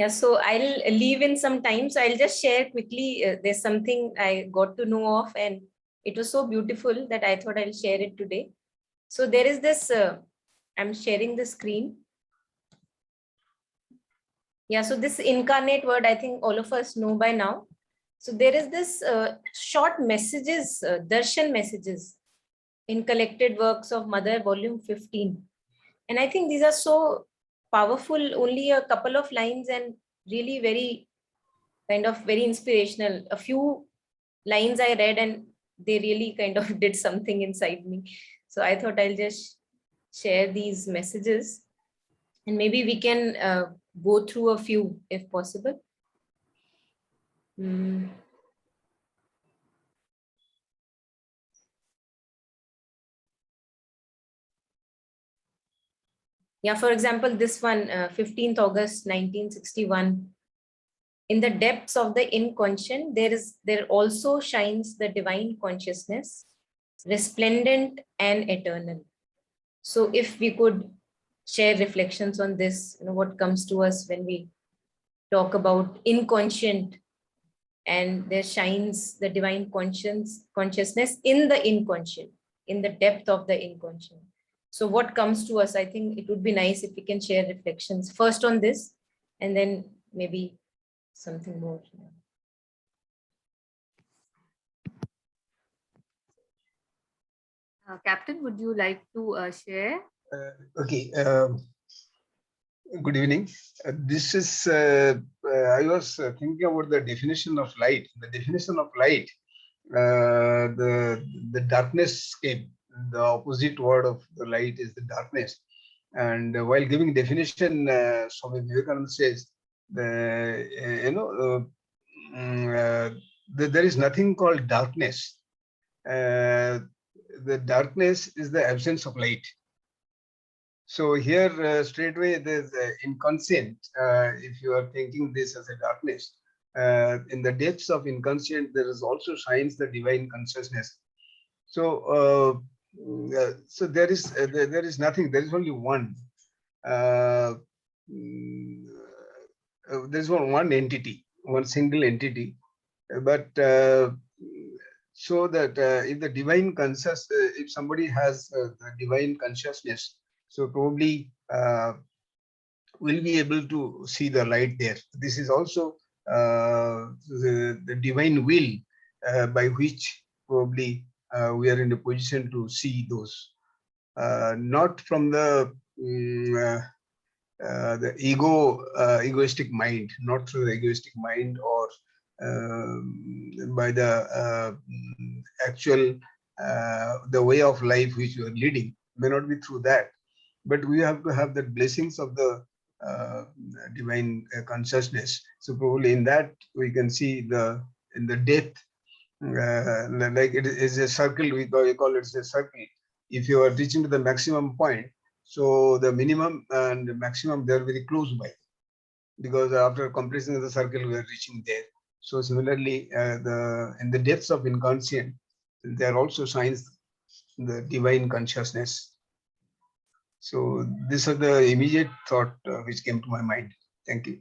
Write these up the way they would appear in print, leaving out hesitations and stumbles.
Yeah, so I'll leave in some time. So I'll just share quickly. There's something I got to know of, and it was so beautiful that I thought I'll share it today. So there is this, I'm sharing the screen. Yeah, so this incarnate word, I think all of us know by now. So there is this short messages, darshan messages in collected works of Mother, volume 15. And I think these are so powerful, only a couple of lines and really very kind of very inspirational. A few lines I read and they really kind of did something inside me. So I thought I'll just share these messages and maybe we can go through a few if possible. Mm. Yeah, for example, this one, 15th August 1961. In the depths of the inconscient, there also shines the divine consciousness, resplendent and eternal. So if we could share reflections on this, what comes to us when we talk about inconscient, and there shines the divine consciousness in the inconscient, in the depth of the inconscient. So what comes to us? I think it would be nice if we can share reflections first on this and then maybe something more. Captain, would you like to share? Okay. Good evening. This is, I was thinking about the definition of light. The definition of light, the darkness came. The opposite word of the light is the darkness. And while giving definition, Swami Vivekananda says, there is nothing called darkness. The darkness is the absence of light. So here straightway there's inconscient. If you are thinking this as a darkness, in the depths of inconscient, there is also shines the divine consciousness. So so there is nothing. There is only one. There's one entity, one single entity. But so that if the divine if somebody has the divine consciousness, so probably we'll be able to see the light there. This is also the divine will by which probably we are in a position to see those. Not from the egoistic mind, not through the egoistic mind or by the actual the way of life which we are leading, may not be through that, but we have to have the blessings of the divine consciousness. So probably in that we can see in the depth, like it is a circle. We call it a circle. If you are reaching to the maximum point, so the minimum and the maximum, they are very close by, because after completion of the circle we are reaching there. So similarly, in the depths of inconscient, there also shines the divine consciousness. So these are the immediate thought which came to my mind. Thank you.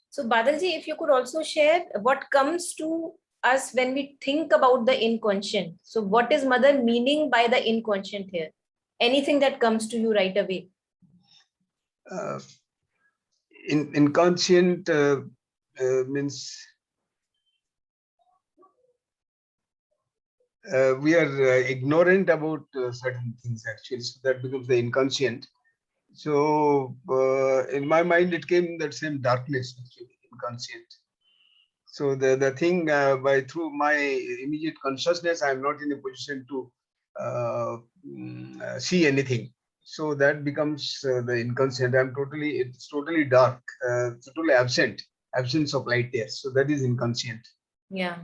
So Badalji, if you could also share what comes to us when we think about the inconscient. So what is Mother meaning by the inconscient here? Anything that comes to you right away? Inconscient means we are ignorant about certain things actually, so that becomes the inconscient. So in my mind it came that same darkness, actually, inconscient. So the thing through my immediate consciousness, I am not in a position to see anything. So that becomes the inconscient. It's totally dark, totally absence of light there. So that is inconscient. Yeah.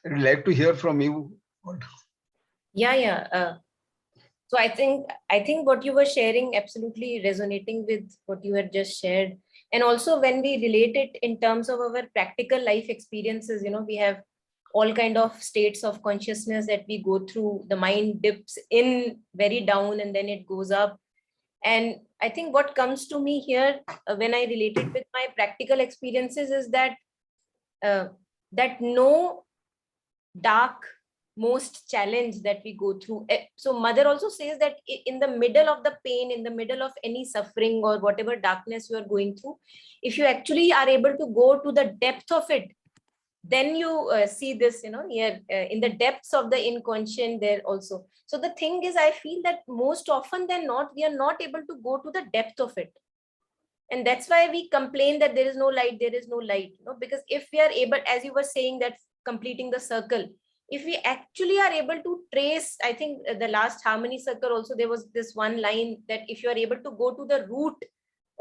I'd like to hear from you. Yeah. So I think what you were sharing absolutely resonating with what you had just shared. And also when we relate it in terms of our practical life experiences, we have all kind of states of consciousness that we go through. The mind dips in very down and then it goes up. And I think what comes to me here when I relate it with my practical experiences is uh, that no dark most challenge that we go through. So mother also says that in the middle of the pain, in the middle of any suffering or whatever darkness you are going through, if you actually are able to go to the depth of it, then you see this, here in the depths of the inconscient there also. So the thing is, I feel that most often than not, we are not able to go to the depth of it. And that's why we complain that there is no light, there is no light, because if we are able, as you were saying, that completing the circle, if we actually are able to trace, I think the last harmony circle also, there was this one line that if you are able to go to the root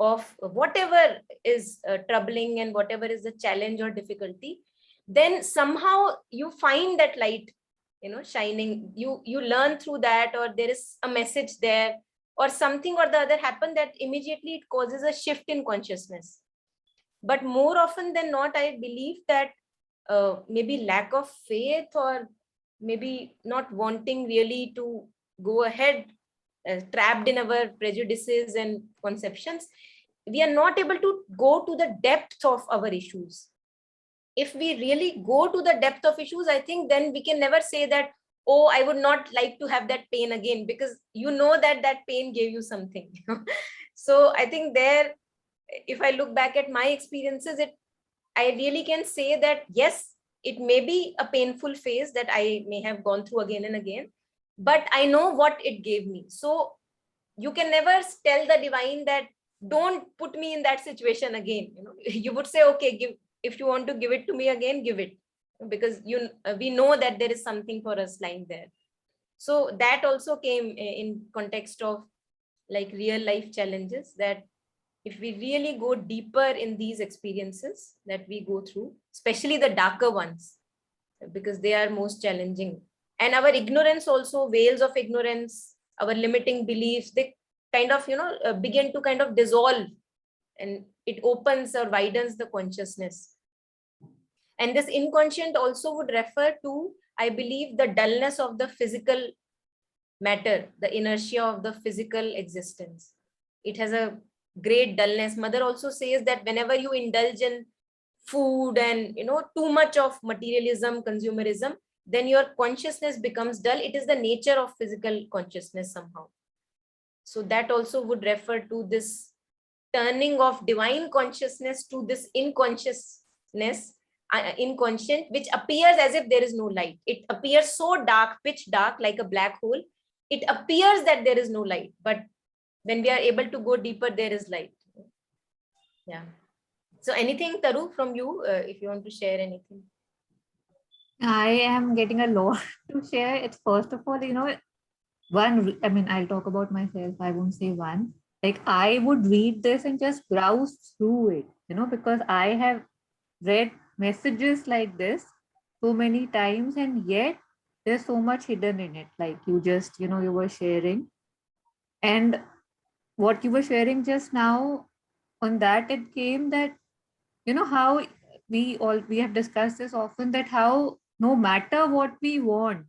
of whatever is troubling and whatever is the challenge or difficulty, then somehow you find that light, shining. You learn through that, or there is a message there, or something or the other happen that immediately it causes a shift in consciousness. But more often than not, I believe that maybe lack of faith, or maybe not wanting really to go ahead, trapped in our prejudices and conceptions, we are not able to go to the depth of our issues. If we really go to the depth of issues, I think then we can never say that, oh, I would not like to have that pain again, because that pain gave you something. So I think there, if I look back at my experiences, I really can say that yes, it may be a painful phase that I may have gone through again and again, but I know what it gave me. So you can never tell the divine that don't put me in that situation again. You would say, okay, if you want to give it to me again, give it, because we know that there is something for us lying there. So that also came in context of like real life challenges, that if we really go deeper in these experiences that we go through, especially the darker ones, because they are most challenging, and our ignorance also, veils of ignorance, our limiting beliefs, they kind of begin to kind of dissolve, and it opens or widens the consciousness. And this inconscient also would refer to, I believe, the dullness of the physical matter, the inertia of the physical existence. It has a great dullness. Mother also says that whenever you indulge in food and too much of materialism, consumerism, then your consciousness becomes dull. It is the nature of physical consciousness somehow. So that also would refer to this turning of divine consciousness to this inconscient, which appears as if there is no light. It appears so dark, pitch dark, like a black hole. It appears that there is no light, but when we are able to go deeper, there is light. Yeah. So anything, Taru, from you, if you want to share anything? I am getting a lot to share. It's first of all, I'll talk about myself. I won't say one. Like I would read this and just browse through it, because I have read messages like this so many times, and yet there's so much hidden in it. Like you just, you were sharing, and what you were sharing just now, on that it came that, how we have discussed this often, that how no matter what we want,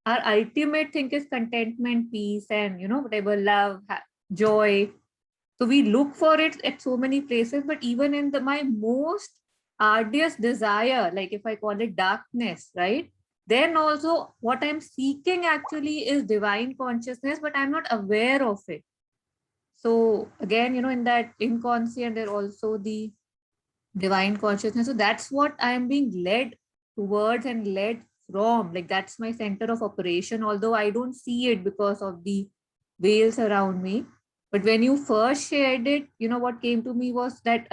our ultimate thing is contentment, peace, and whatever, love, joy. So we look for it at so many places, but even in my most arduous desire, like if I call it darkness, right, then also what I'm seeking actually is divine consciousness, but I'm not aware of it. So again, in that inconscient, there also the divine consciousness. So that's what I'm being led towards and led from. Like that's my center of operation, although I don't see it because of the veils around me. But when you first shared it, what came to me was that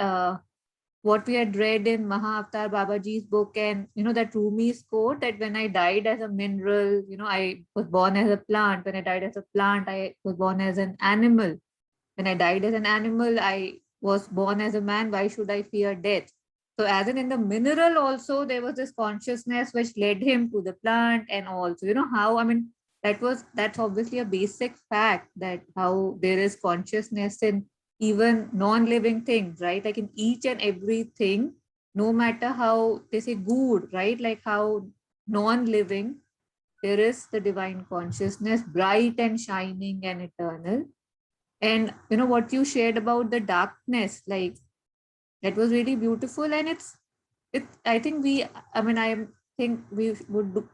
what we had read in Mahavatar Babaji's book, and that Rumi's quote that when I died as a mineral, I was born as a plant. When I died as a plant, I was born as an animal. When I died as an animal, I was born as a man. Why should I fear death? So as in the mineral also, there was this consciousness which led him to the plant, and also, how, that's obviously a basic fact, that how there is consciousness in even non-living things, right? Like in each and everything, no matter how they say good, right? Like how non-living, there is the divine consciousness, bright and shining and eternal. And what you shared about the darkness, like that was really beautiful. And I think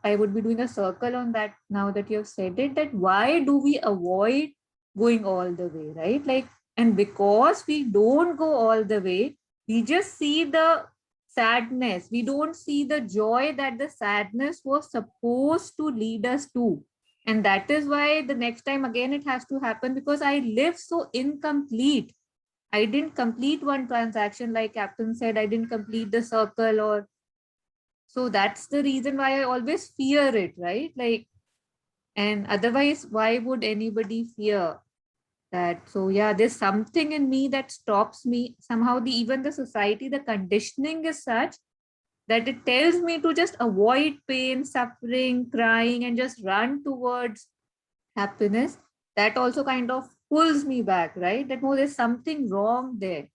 I would be doing a circle on that now that you have said it, that why do we avoid going all the way, right? Like, and because we don't go all the way, we just see the sadness. We don't see the joy that the sadness was supposed to lead us to. And that is why the next time again it has to happen, because I live so incomplete. I didn't complete one transaction, like Captain said, I didn't complete the circle, or so that's the reason why I always fear it, right? Like, and otherwise, why would anybody fear that? So yeah, there's something in me that stops me. Somehow even the society, the conditioning is such that it tells me to just avoid pain, suffering, crying, and just run towards happiness. That also kind of pulls me back, right? That no, there's something wrong there.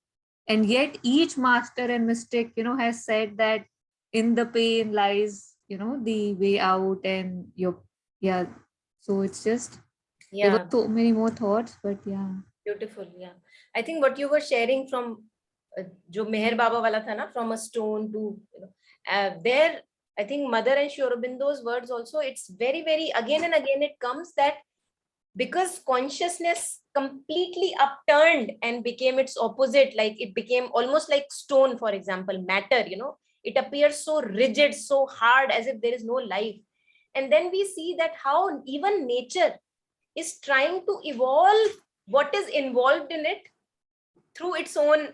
And yet each master and mystic, has said that in the pain lies, the way out. And yeah. So it's just, there were Yeah, so many more thoughts, but yeah. beautiful. Yeah. I think what you were sharing from जो मेहर बाबा वाला था ना, from a stone to, there, I think Mother and Sri Aurobindo's words also, it's very, very, again and again it comes that because consciousness completely upturned and became its opposite, like it became almost like stone, for example, matter, it appears so rigid, so hard, as if there is no life. And then we see that how even nature is trying to evolve what is involved in it through its own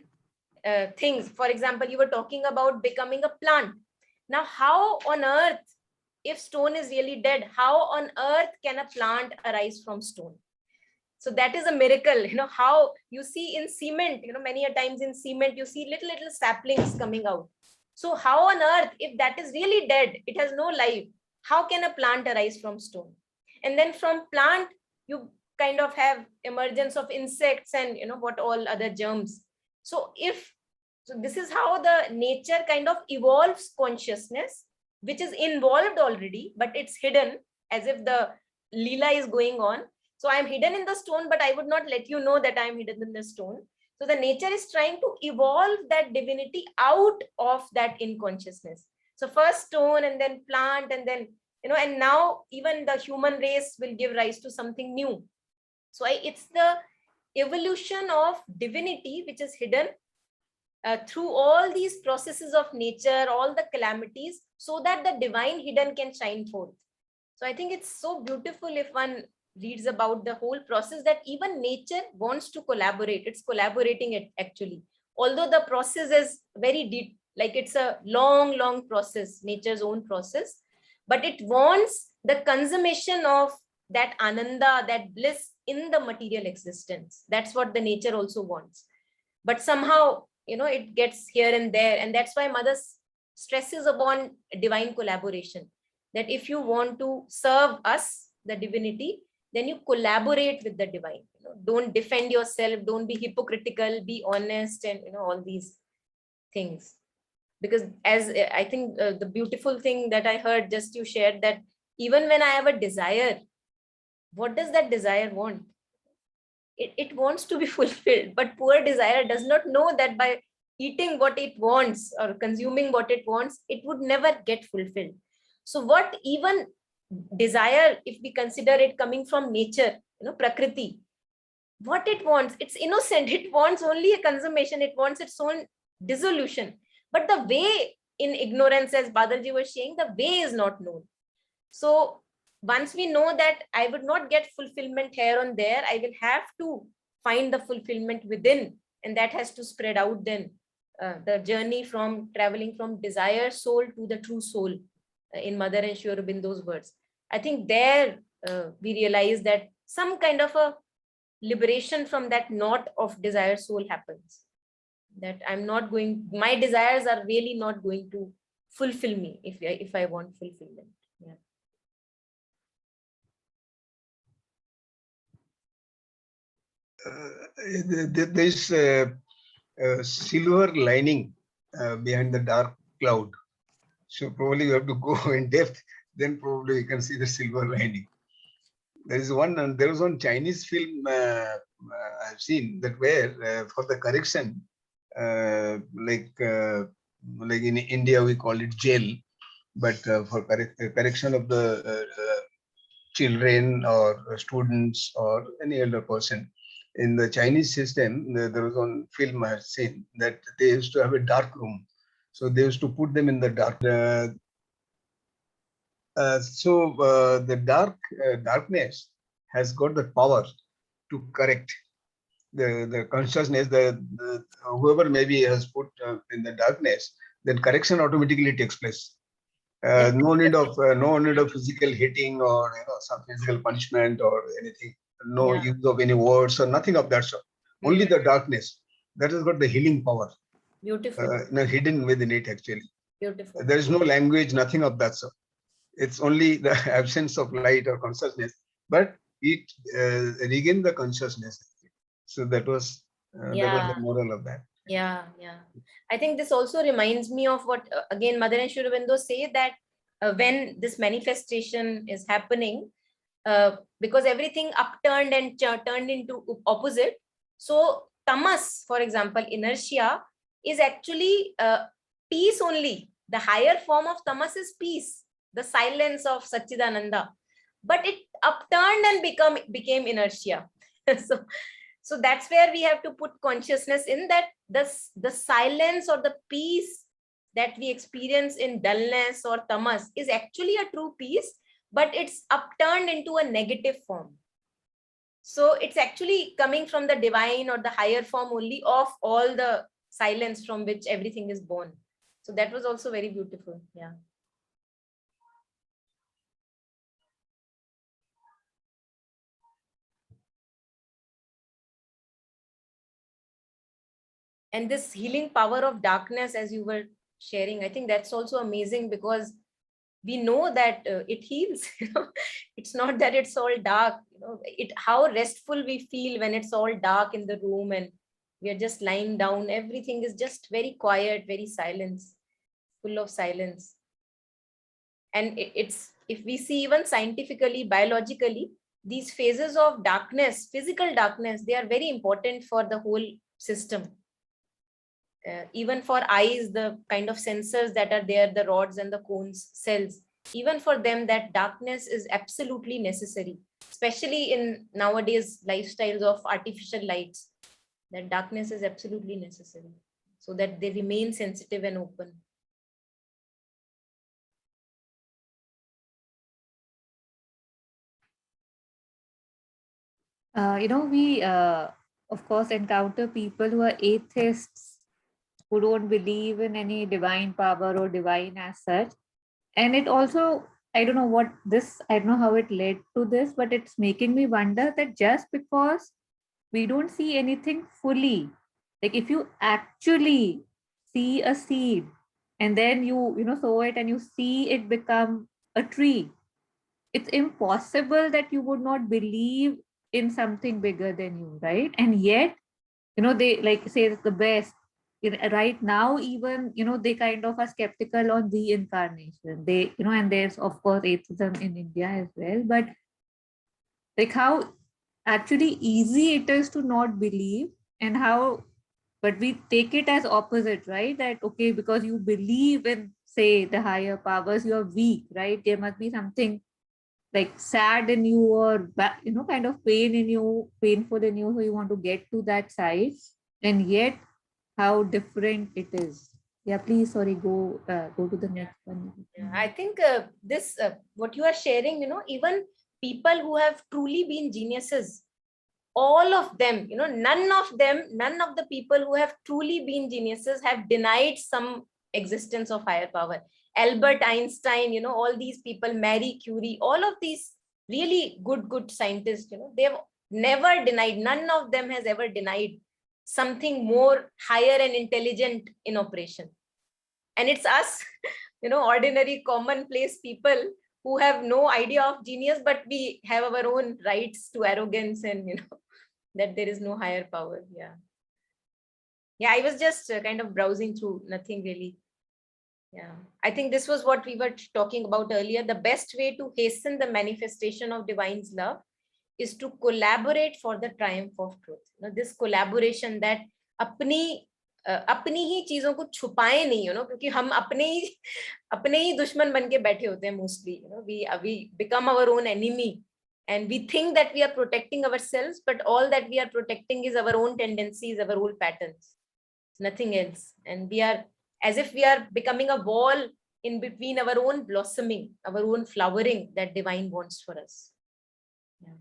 things. For example, you were talking about becoming a plant. Now, how on earth, if stone is really dead, how on earth can a plant arise from stone? So that is a miracle. How you see in cement, many a times in cement you see little saplings coming out. So how on earth, if that is really dead, it has no life, how can a plant arise from stone? And then from plant you kind of have emergence of insects and what all other germs. So this is how the nature kind of evolves consciousness, which is involved already, but it's hidden, as if the lila is going on. So I am hidden in the stone, but I would not let you know that I am hidden in the stone. So the nature is trying to evolve that divinity out of that inconsciousness. So first stone, and then plant, and then, and now even the human race will give rise to something new. So it's the evolution of divinity which is hidden through all these processes of nature, all the calamities, so that the divine hidden can shine forth. So I think it's so beautiful if one reads about the whole process, that even nature wants to collaborate. It's collaborating it actually. Although the process is very deep, like it's a long process, nature's own process, but it wants the consummation of that ananda, that bliss in the material existence. That's what the nature also wants. But somehow, it gets here and there. And that's why Mother stresses upon divine collaboration, that if you want to serve us, the divinity, then you collaborate with the divine. Don't defend yourself, don't be hypocritical, be honest, and all these things. Because as I think the beautiful thing that I heard just you shared, that even when I have a desire, what does that desire want? It wants to be fulfilled, but poor desire does not know that by eating what it wants or consuming what it wants, it would never get fulfilled. So what even desire, if we consider it coming from nature, prakriti, what it wants, it's innocent. It wants only a consummation, it wants its own dissolution. But the way, in ignorance, as Badarji was saying, the way is not known. So once we know that I would not get fulfillment here and there, I will have to find the fulfillment within, and that has to spread out then. The journey from traveling from desire soul to the true soul, in Mother and Sri Aurobindo's words. I think there we realize that some kind of a liberation from that knot of desire soul happens. That my desires are really not going to fulfill me if I want fulfillment. Yeah. There's a silver lining behind the dark cloud. So probably you have to go in depth, then probably you can see the silver lining. There is one, and there was one Chinese film I've seen that where for the correction, like in India we call it jail, but for correction of the children or students or any elder person. In the Chinese system, there was one film I have seen that they used to have a dark room. So they used to put them in the dark. The darkness has got the power to correct the consciousness. The whoever maybe has put in the darkness, then correction automatically takes place. No need of physical hitting or some physical punishment or anything. No Yeah. use of any words or nothing of that sort. Only the darkness that has got the healing power Beautiful. hidden within it. Actually, Beautiful. there is no language, nothing of that sort. It's only the absence of light or consciousness, but it regained the consciousness. So that was the moral of that. Yeah. I think this also reminds me of what again Mother and Sri Aurobindo say, that when this manifestation is happening, because everything upturned and turned into opposite. So tamas, for example, inertia, is actually peace only. The higher form of tamas is peace, the silence of Satchidananda, but it upturned and became inertia. so that's where we have to put consciousness in, that the silence or the peace that we experience in dullness or tamas is actually a true peace, but it's upturned into a negative form. So it's actually coming from the divine or the higher form only of all the silence from which everything is born. So that was also very beautiful. Yeah. And this healing power of darkness, as you were sharing, I think that's also amazing, because we know that it heals. It's not that it's all dark. How restful we feel when it's all dark in the room and we are just lying down. Everything is just very quiet, very silence, full of silence. And it's, if we see even scientifically, biologically, these phases of darkness, physical darkness, they are very important for the whole system. Even for eyes, the kind of sensors that are there, the rods and the cones cells, even for them, that darkness is absolutely necessary, especially in nowadays lifestyles of artificial lights. That darkness is absolutely necessary so that they remain sensitive and open. We of course encounter people who are atheists, who don't believe in any divine power or divine as such. And it also, I don't know how it led to this, but it's making me wonder that just because we don't see anything fully, like if you actually see a seed and then you sow it and you see it become a tree, it's impossible that you would not believe in something bigger than you, right? And yet, they like say the best. Right now, even they kind of are skeptical on reincarnation. They, and there's of course atheism in India as well, but like how actually easy it is to not believe, and how, but we take it as opposite, right? That okay, because you believe in, say, the higher powers, you are weak, right? There must be something like sad in you, or kind of painful in you, so you want to get to that side. And yet how different it is. Yeah, please, sorry, go to the next one. I think this what you are sharing, even people who have truly been geniuses, all of them, none of the people who have truly been geniuses have denied some existence of higher power. Albert Einstein, all these people, Marie Curie, all of these really good scientists, they've never denied, none of them has ever denied something more higher and intelligent in operation. And it's us, ordinary commonplace people who have no idea of genius, but we have our own rights to arrogance, and that there is no higher power. Yeah. Yeah, I was just kind of browsing through, nothing really. Yeah, I think this was what we were talking about earlier. The best way to hasten the manifestation of divine's love is to collaborate for the triumph of truth. This collaboration that अपनी ही चीजों को छुपाए नहीं, क्योंकि हम अपने ही दुश्मन बन के बैठे होते हैं mostly. We become our own enemy and we think that we are protecting ourselves, but all that we are protecting is our own tendencies, our old patterns, nothing else. And we are as if we are becoming a wall in between our own blossoming, our own flowering that divine wants for us. Yeah.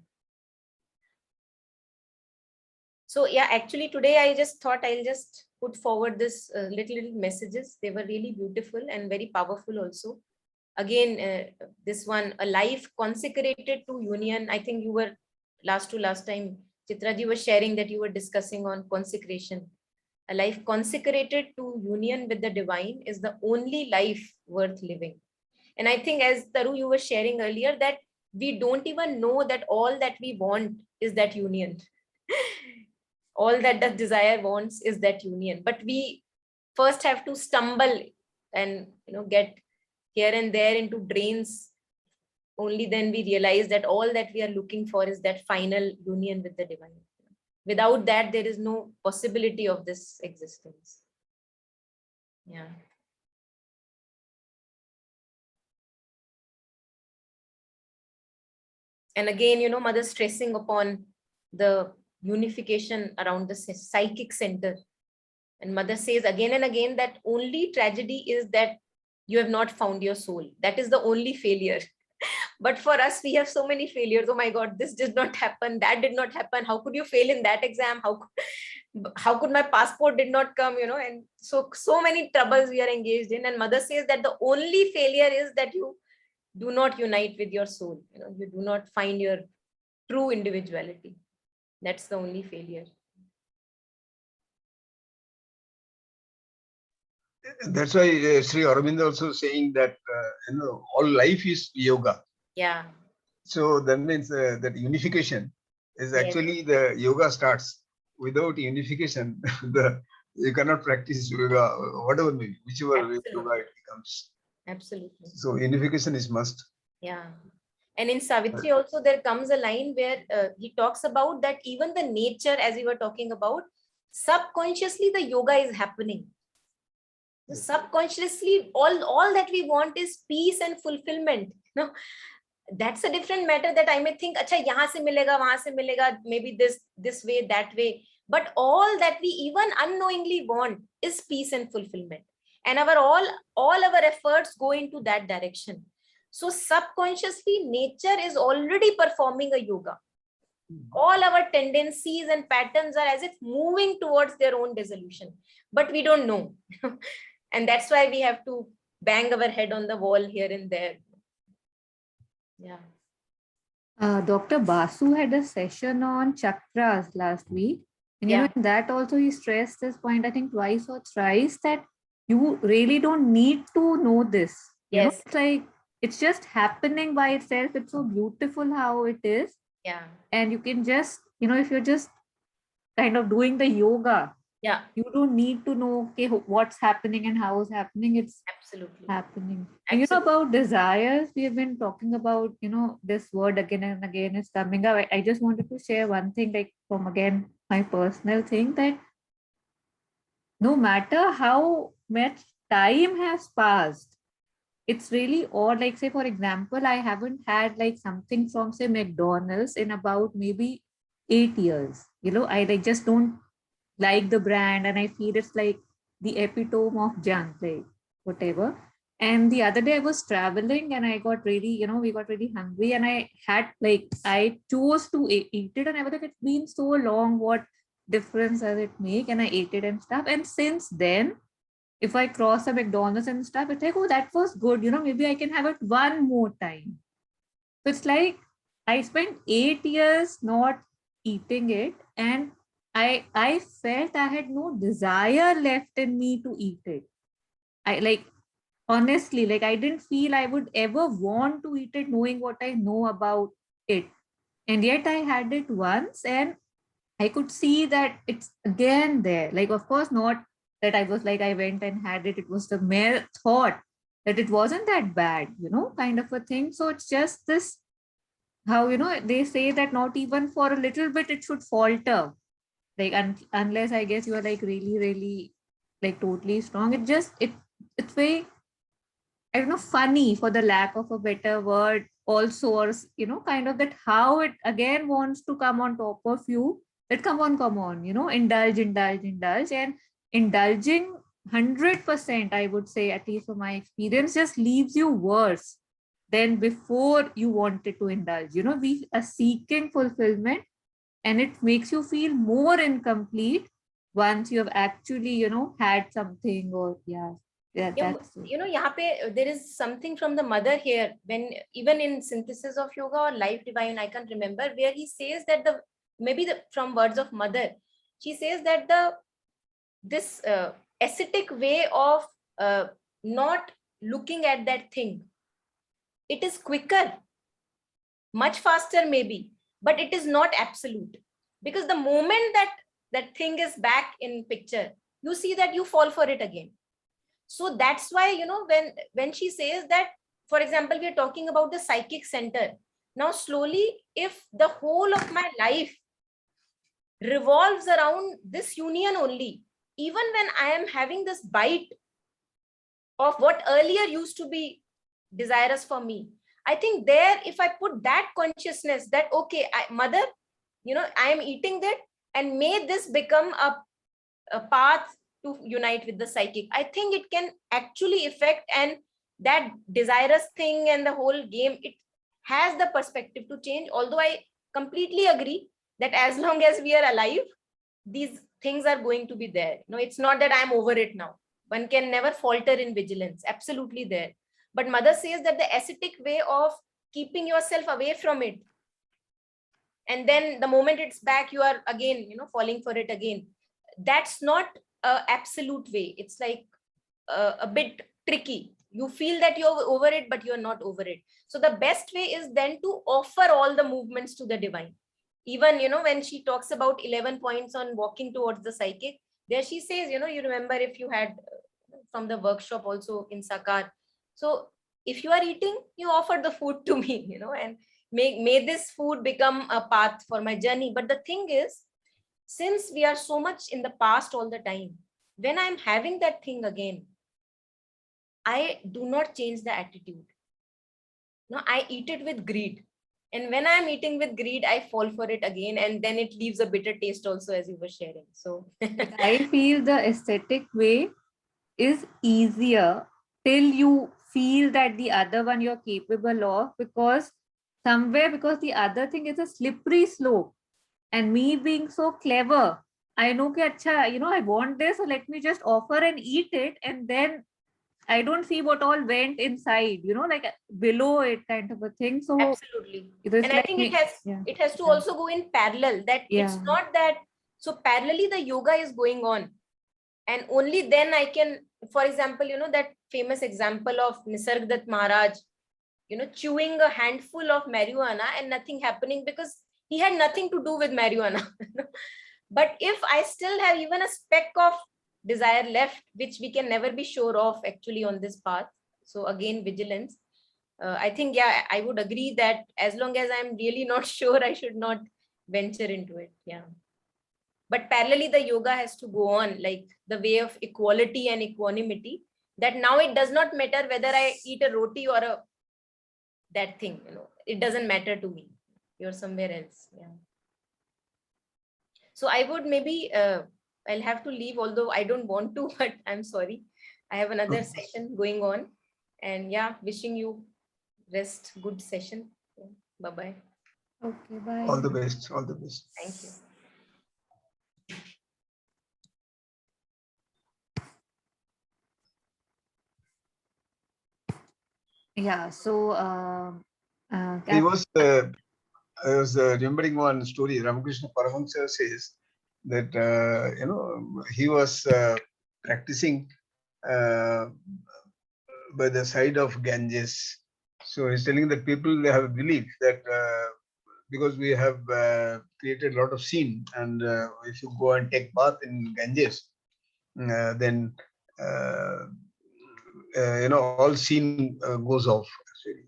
So yeah, actually today I just thought I'll just put forward this little messages. They were really beautiful and very powerful also. Again, this one, a life consecrated to union. I think you were last time, Chitraji was sharing that you were discussing on consecration. A life consecrated to union with the divine is the only life worth living. And I think, as Taru, you were sharing earlier, that we don't even know that all that we want is that union. All that the desire wants is that union. But we first have to stumble and get here and there into drains. Only then we realize that all that we are looking for is that final union with the divine. Without that, there is no possibility of this existence. Yeah. And again, Mother stressing upon the unification around the psychic center. And Mother says again and again that only tragedy is that you have not found your soul. That is the only failure. But for us, we have so many failures. Oh my God, this did not happen. That did not happen. How could you fail in that exam? How could my passport did not come, and so many troubles we are engaged in. And Mother says that the only failure is that you do not unite with your soul. You do not find your true individuality. That's the only failure. That's why Sri Aurobindo also saying that all life is yoga. Yeah. So that means that unification is actually the yoga starts. Without unification, you cannot practice yoga, whatever may be, whichever yoga it becomes. Absolutely. So unification is must. Yeah. And in Savitri also there comes a line where he talks about that even the nature, as we were talking about, subconsciously the yoga is happening. So subconsciously, all that we want is peace and fulfillment. That's a different matter that I may think, acha, yahan se milega, wahan se milega, maybe this way, that way. But all that we even unknowingly want is peace and fulfillment. And all our efforts go into that direction. So subconsciously, nature is already performing a yoga. All our tendencies and patterns are as if moving towards their own dissolution, but we don't know. And that's why we have to bang our head on the wall here and there. Yeah. Dr. Basu had a session on chakras last week. And in that also he stressed this point, I think twice or thrice, that you really don't need to know this. Yes. It's like, it's just happening by itself. It's so beautiful how it is. Yeah. And you can just, if you're just kind of doing the yoga, you don't need to know what's happening and how it's happening. It's absolutely happening. And about desires, we have been talking about, this word again and again is coming up. I just wanted to share one thing, like from again my personal thing, that no matter how much time has passed, it's really odd. Like, say, for example, I haven't had like something from, say, McDonald's in about maybe 8 years. I just don't like the brand, and I feel it's like the epitome of junk, like whatever. And the other day I was traveling and I got really, we got really hungry, and I chose to eat it, and I was like, it's been so long, what difference does it make? And I ate it and stuff. And since then, if I cross a McDonald's and stuff, it's like, oh, that was good. Maybe I can have it one more time. So it's like I spent 8 years not eating it, and I felt I had no desire left in me to eat it. Honestly, I didn't feel I would ever want to eat it knowing what I know about it. And yet I had it once, and I could see that it's again there. Like, of course, not that I was like, I went and had it. It was the mere thought that it wasn't that bad, kind of a thing. So it's just this how, they say that not even for a little bit it should falter. Like, unless I guess you are like really, really like totally strong. It's very, I don't know, funny for the lack of a better word also, or kind of that how it again wants to come on top of you. That come on, indulge, and indulging 100%, I would say, at least from my experience, just leaves you worse than before you wanted to indulge. We are seeking fulfillment, and it makes you feel more incomplete once you have actually, had something, or yeah, Yeah, that's it. यहाँ पे there is something from the mother here, when even in Synthesis of Yoga or Life Divine, I can't remember, where he says that from words of mother, she says that this ascetic way of not looking at that thing, it is quicker, much faster maybe, but it is not absolute, because the moment that thing is back in picture, you see that you fall for it again. So that's why, when she says that, for example, we are talking about the psychic center. Now, slowly, if the whole of my life revolves around this union only, even when I am having this bite of what earlier used to be desirous for me, I think there, if I put that consciousness that, okay, mother, I am eating that, and may this become a path to unite with the psychic, I think it can actually affect, and that desirous thing and the whole game, it has the perspective to change. Although I completely agree that as long as we are alive, these things are going to be there. No, it's not that I'm over it now. One can never falter in vigilance, absolutely there. But mother says that the ascetic way of keeping yourself away from it, and then the moment it's back, you are again, falling for it again, that's not a absolute way. It's like a bit tricky. You feel that you're over it, but you're not over it. So the best way is then to offer all the movements to the divine. Even, when she talks about 11 points on walking towards the psychic, there she says, you remember, if you had from the workshop also in Sakar. So if you are eating, you offer the food to me, and may this food become a path for my journey. But the thing is, since we are so much in the past all the time, when I'm having that thing again, I do not change the attitude. No, I eat it with greed. And when I'm eating with greed, I fall for it again. And then it leaves a bitter taste also, as you were sharing. So I feel the aesthetic way is easier till you feel that the other one you're capable of, because the other thing is a slippery slope. And me being so clever, I know that, I want this, so let me just offer and eat it. And then I don't see what all went inside, like below it, kind of a thing. So absolutely. it's And I like think me. it has to Yeah. also go in parallel, that it's Yeah. not that, so parallelly the yoga is going on. And only then I can, for example, that famous example of Nisargadatta Maharaj, chewing a handful of marijuana and nothing happening, because he had nothing to do with marijuana. But if I still have even a speck of desire left, which we can never be sure of actually on this path. So again, vigilance. I think, yeah, I would agree that as long as I'm really not sure, I should not venture into it. Yeah. But parallelly, the yoga has to go on, like the way of equality and equanimity, that now it does not matter whether I eat a roti or that thing, it doesn't matter to me. You're somewhere else. Yeah. So I would maybe, I'll have to leave, although I don't want to, but I'm sorry. I have another session going on. And yeah, wishing you rest, good session. Yeah. Bye-bye. Okay, bye. All the best. All the best. Thank you. Yeah. So, I was remembering one story. Ramakrishna Paramahansa says that he was practicing by the side of Ganges. So he's telling that people, they have a belief that because we have created a lot of scene, and if you go and take bath in Ganges, then all scene goes off actually.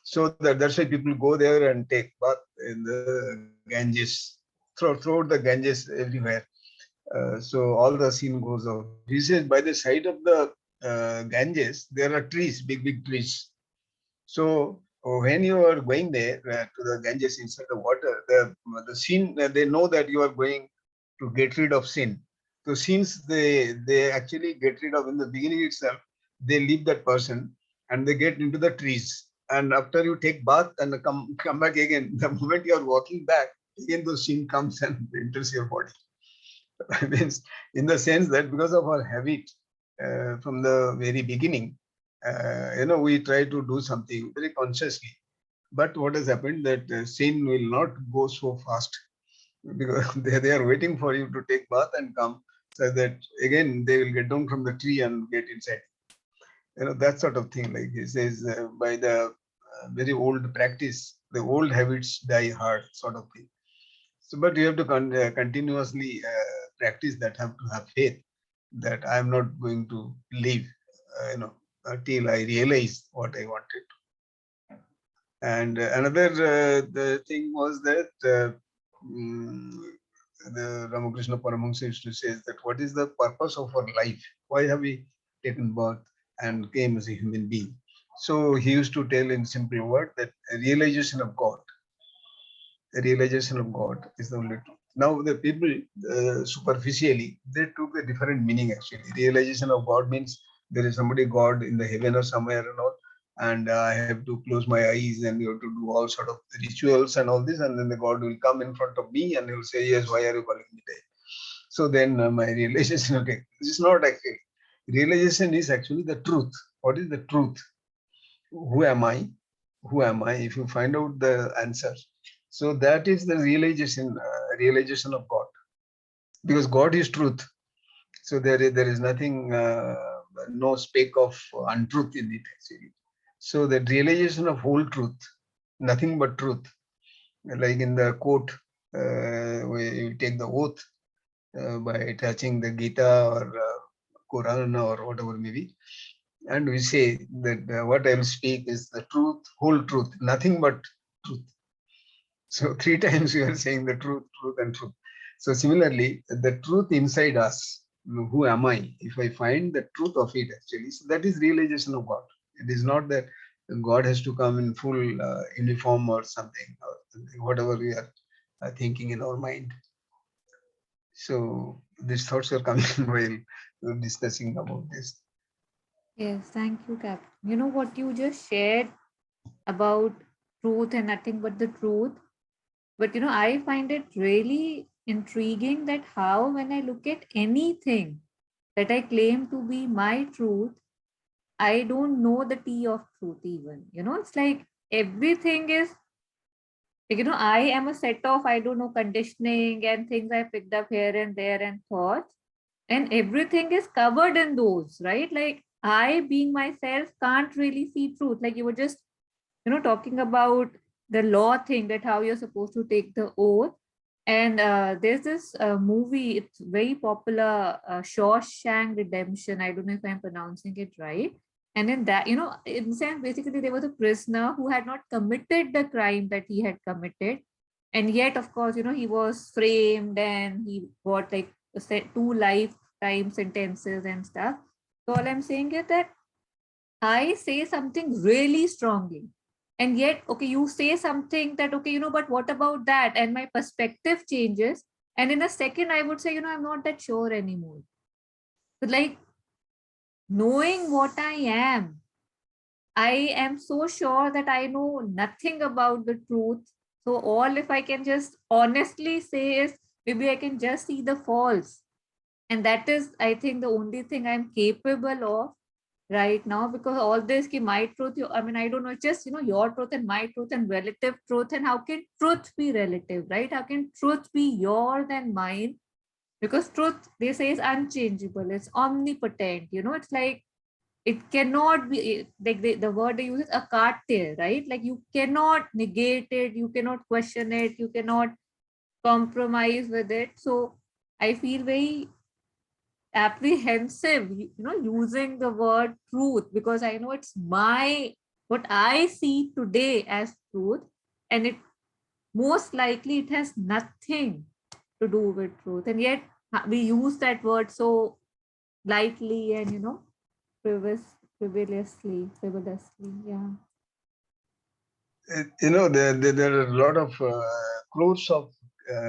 So that's why people go there and take bath in the Ganges, throughout the Ganges everywhere. So all the scene goes off. He says by the side of the Ganges there are trees, big trees. So when you are going there to the Ganges inside the water, the sin, they know that you are going to get rid of sin. So since they actually get rid of in the beginning itself, they leave that person and they get into the trees. And after you take bath and come back again, the moment you are walking back, again the sin comes and enters your body. Means in the sense that because of our habit from the very beginning, we try to do something very consciously. But what has happened that sin will not go so fast because they are waiting for you to take bath and come, so that again they will get down from the tree and get inside. That sort of thing. Like he says, by the very old practice, the old habits die hard, sort of thing. So, but you have to continuously practice that. Have to have faith that I am not going to leave, till I realize what I wanted. And another the thing was that the Ramakrishna Paramahansa used to say that what is the purpose of our life? Why have we taken birth and came as a human being? So he used to tell in simple word that a realization of God. The realization of God is the only truth. Now the people superficially they took a different meaning actually. Realization of God means there is somebody God in the heaven or somewhere and all, and I have to close my eyes and you have to do all sort of rituals and all this, and then the God will come in front of me and he will say, yes, why are you calling me there? So then my realization, okay, this is not actually. Realization is actually the truth. What is the truth? Who am I? Who am I? If you find out the answer, so that is the realization of God, because God is truth. So there is nothing, no speck of untruth in it actually. So the realization of whole truth, nothing but truth. Like in the quote, where you take the oath by touching the Gita or Quran or whatever may be, and we say that what I will speak is the truth, whole truth, nothing but truth. So 3 times we are saying the truth, truth, and truth. So similarly, the truth inside us, who am I? If I find the truth of it actually, so that is realization of God. It is not that God has to come in full uniform or something, whatever we are thinking in our mind. So these thoughts are coming while we're discussing about this. Yes, thank you, Captain. You know what you just shared about truth and nothing but the truth. But I find it really intriguing that how, when I look at anything that I claim to be my truth, I don't know the T of truth even. It's like everything is, I am a set of, I don't know, conditioning and things I picked up here and there and thoughts. And everything is covered in those, right? Like I, being myself, can't really see truth. Like you were just, talking about the law thing, that how you're supposed to take the oath. And there's this movie, it's very popular, Shawshank Redemption. I don't know if I'm pronouncing it right. And in that, in sense, basically, there was a prisoner who had not committed the crime that he had committed. And yet, of course, he was framed and he got like 2 lifetime sentences and stuff. So all I'm saying is that I say something really strongly. And yet, okay, you say something that, okay, but what about that? And my perspective changes. And in a second, I would say, I'm not that sure anymore. But like knowing what I am so sure that I know nothing about the truth. So all if I can just honestly say is maybe I can just see the false. And that is, I think, the only thing I'm capable of right now, because all this ki my truth, I mean, I don't know, just your truth and my truth and relative truth. And how can truth be relative, right? How can truth be yours and mine? Because truth, they say, is unchangeable, it's omnipotent. It's like it cannot be like the word they use is akate, right? Like you cannot negate it, you cannot question it, you cannot compromise with it. So I feel very apprehensive, using the word truth, because I know it's what I see today as truth, and it most likely it has nothing to do with truth, and yet we use that word so lightly and frivolously. Yeah. There are a lot of crores of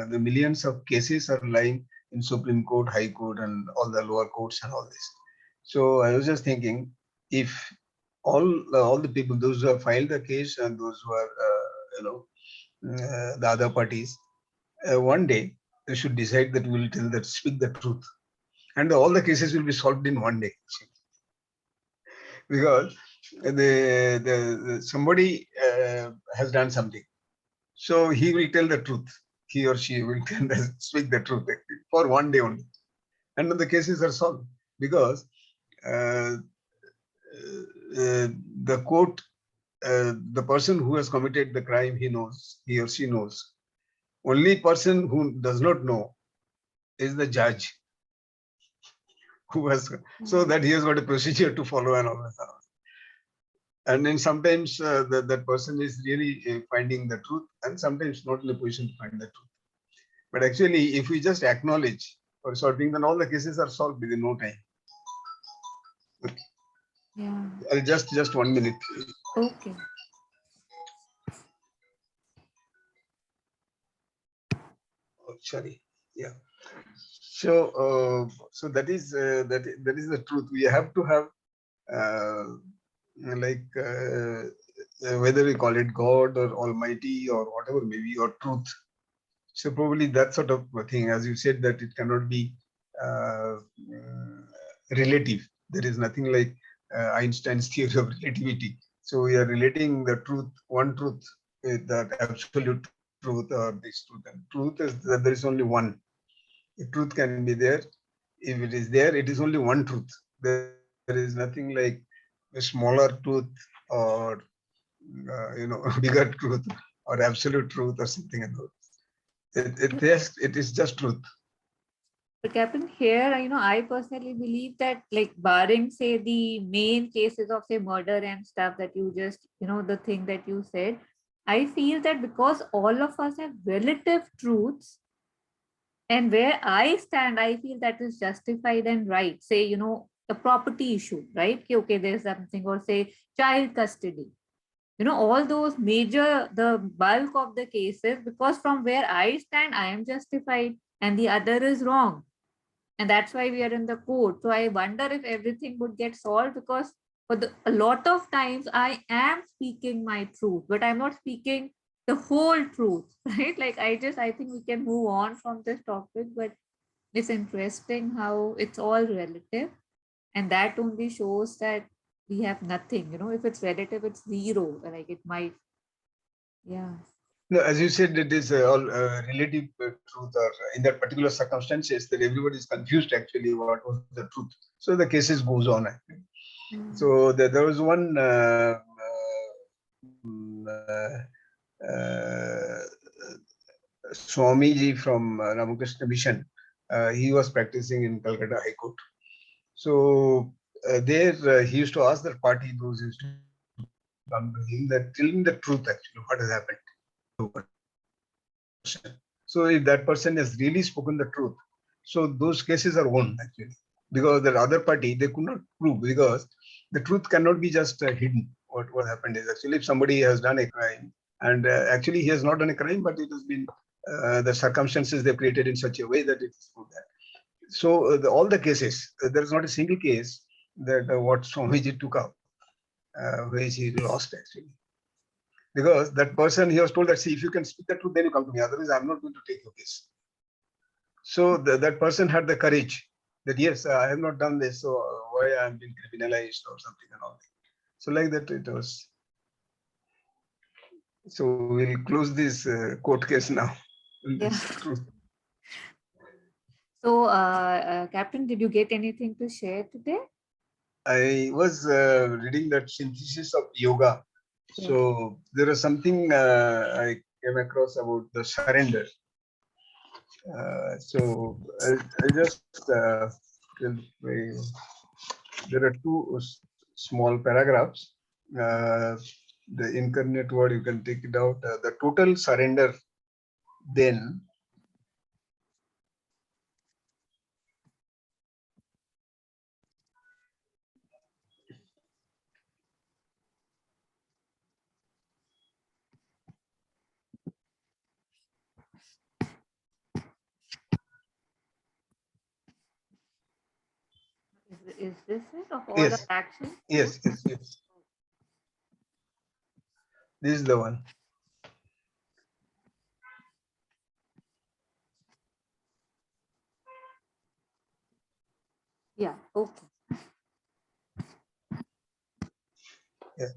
the millions of cases are lying in Supreme Court, High Court, and all the lower courts and all this. So I was just thinking, if all the people, those who have filed the case and those who are, the other parties, one day they should decide that we will tell that speak the truth, and all the cases will be solved in one day, because somebody has done something. So he will tell the truth. He or she will speak the truth for one day only. And then the cases are solved, because uh, the court, the person who has committed the crime, he or she knows. Only person who does not know is the judge, who has, so that he has got a procedure to follow and all that. And then sometimes that person is really finding the truth, and sometimes not in a position to find the truth. But actually, if we just acknowledge or solving, then all the cases are solved within no time. Yeah. Just 1 minute. Okay. Oh, sorry. Yeah. So that is the truth. We have to have whether we call it God or Almighty or whatever maybe, or truth. So probably that sort of thing, as you said, that it cannot be relative. There is nothing like Einstein's theory of relativity. So we are relating the truth, one truth, with that absolute truth or this truth. And truth is that there is only one. The truth can be there. If it is there, it is only one truth. There is nothing like a smaller truth or bigger truth or absolute truth or something like that. It is just truth. But Captain, here, I personally believe that, like, barring, say, the main cases of, say, murder and stuff that you just, the thing that you said, I feel that because all of us have relative truths, and where I stand, I feel that is justified and right. Say, a property issue, right? Okay, there's something, or say, child custody. All those major, the bulk of the cases, because from where I stand, I am justified and the other is wrong. And that's why we are in the court. So I wonder if everything would get solved, because a lot of times I am speaking my truth, but I'm not speaking the whole truth, right? Like I think we can move on from this topic, but it's interesting how it's all relative. And that only shows that we have nothing, if it's relative, it's zero, like it might, yeah. No, as you said, it is all relative truth, or in that particular circumstances that everybody is confused actually what was the truth. So the cases goes on actually. So there was one Swamiji from Ramakrishna Mission. He was practicing in Calcutta High Court. So there he used to ask the party, those used to come to him, that tell him the truth actually, what has happened. So if that person has really spoken the truth, so those cases are won actually, because the other party, they could not prove, because the truth cannot be just hidden. What happened is actually, if somebody has done a crime, and actually he has not done a crime, but it has been the circumstances they've created in such a way that it is proved that. So all the cases, there is not a single case that what Swamiji took up, which he lost actually. Because that person, he was told that, see, if you can speak the truth, then you come to me. Otherwise, I'm not going to take your case. So that person had the courage that, yes, I have not done this, so why I'm being criminalized or something and all that. So like that it was. So we'll close this court case now. Yeah. So, Captain, did you get anything to share today? I was reading that synthesis of yoga. Yeah. So there is something I came across about the surrender. I just will there are two small paragraphs. Uh, the incarnate word, you can take it out. The total surrender then Is this it of all our yes, actions? yes, yes, yes. This is the one. Yeah. Okay. Yeah.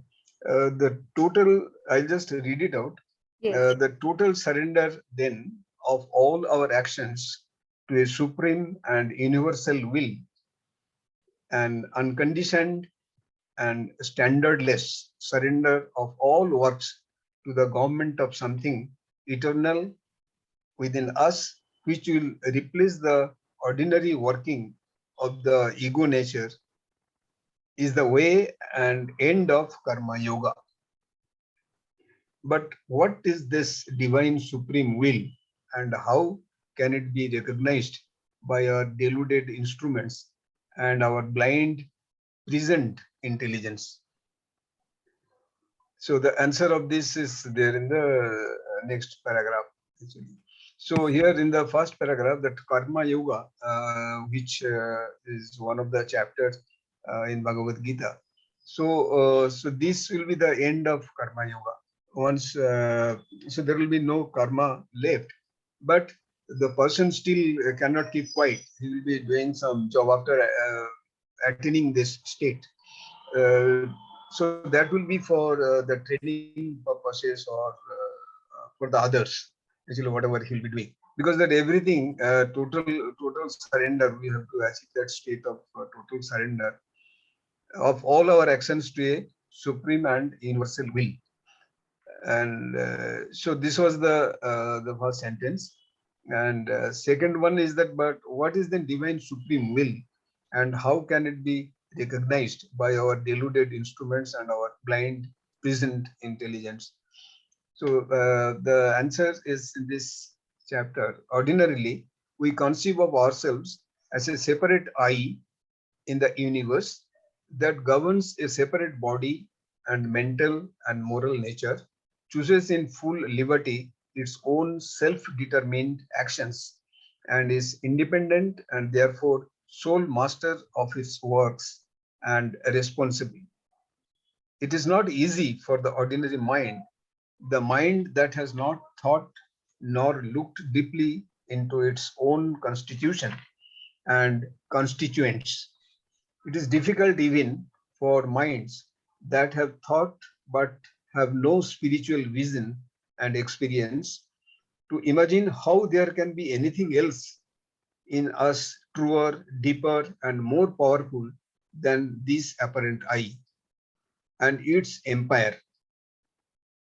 The total, I'll just read it out. Yes. The total surrender then of all our actions to a supreme and universal will, and unconditioned and standardless surrender of all works to the government of something eternal within us, which will replace the ordinary working of the ego nature, is the way and end of karma yoga. But what is this divine supreme will, and how can it be recognized by our deluded instruments and our blind present intelligence? So the answer of this is there in the next paragraph, actually. So here in the first paragraph, that Karma Yoga, which is one of the chapters in Bhagavad Gita. So this will be the end of Karma Yoga. Once, so there will be no karma left, but the person still cannot keep quiet. He will be doing some job after attaining this state. Uh, so that will be for the training purposes or for the others, actually whatever he'll be doing, because that everything total surrender, we have to achieve that state of total surrender of all our actions to a supreme and universal will. And so this was the first sentence. And second one is that, but what is the divine supreme will, and how can it be recognized by our deluded instruments and our blind present intelligence? So the answer is in this chapter. Ordinarily, we conceive of ourselves as a separate I in the universe that governs a separate body and mental and moral nature, chooses in full liberty its own self-determined actions, and is independent and therefore sole master of its works and responsible. It is not easy for the ordinary mind, the mind that has not thought nor looked deeply into its own constitution and constituents. It is difficult even for minds that have thought but have no spiritual vision and experience to imagine how there can be anything else in us truer, deeper, and more powerful than this apparent I and its empire.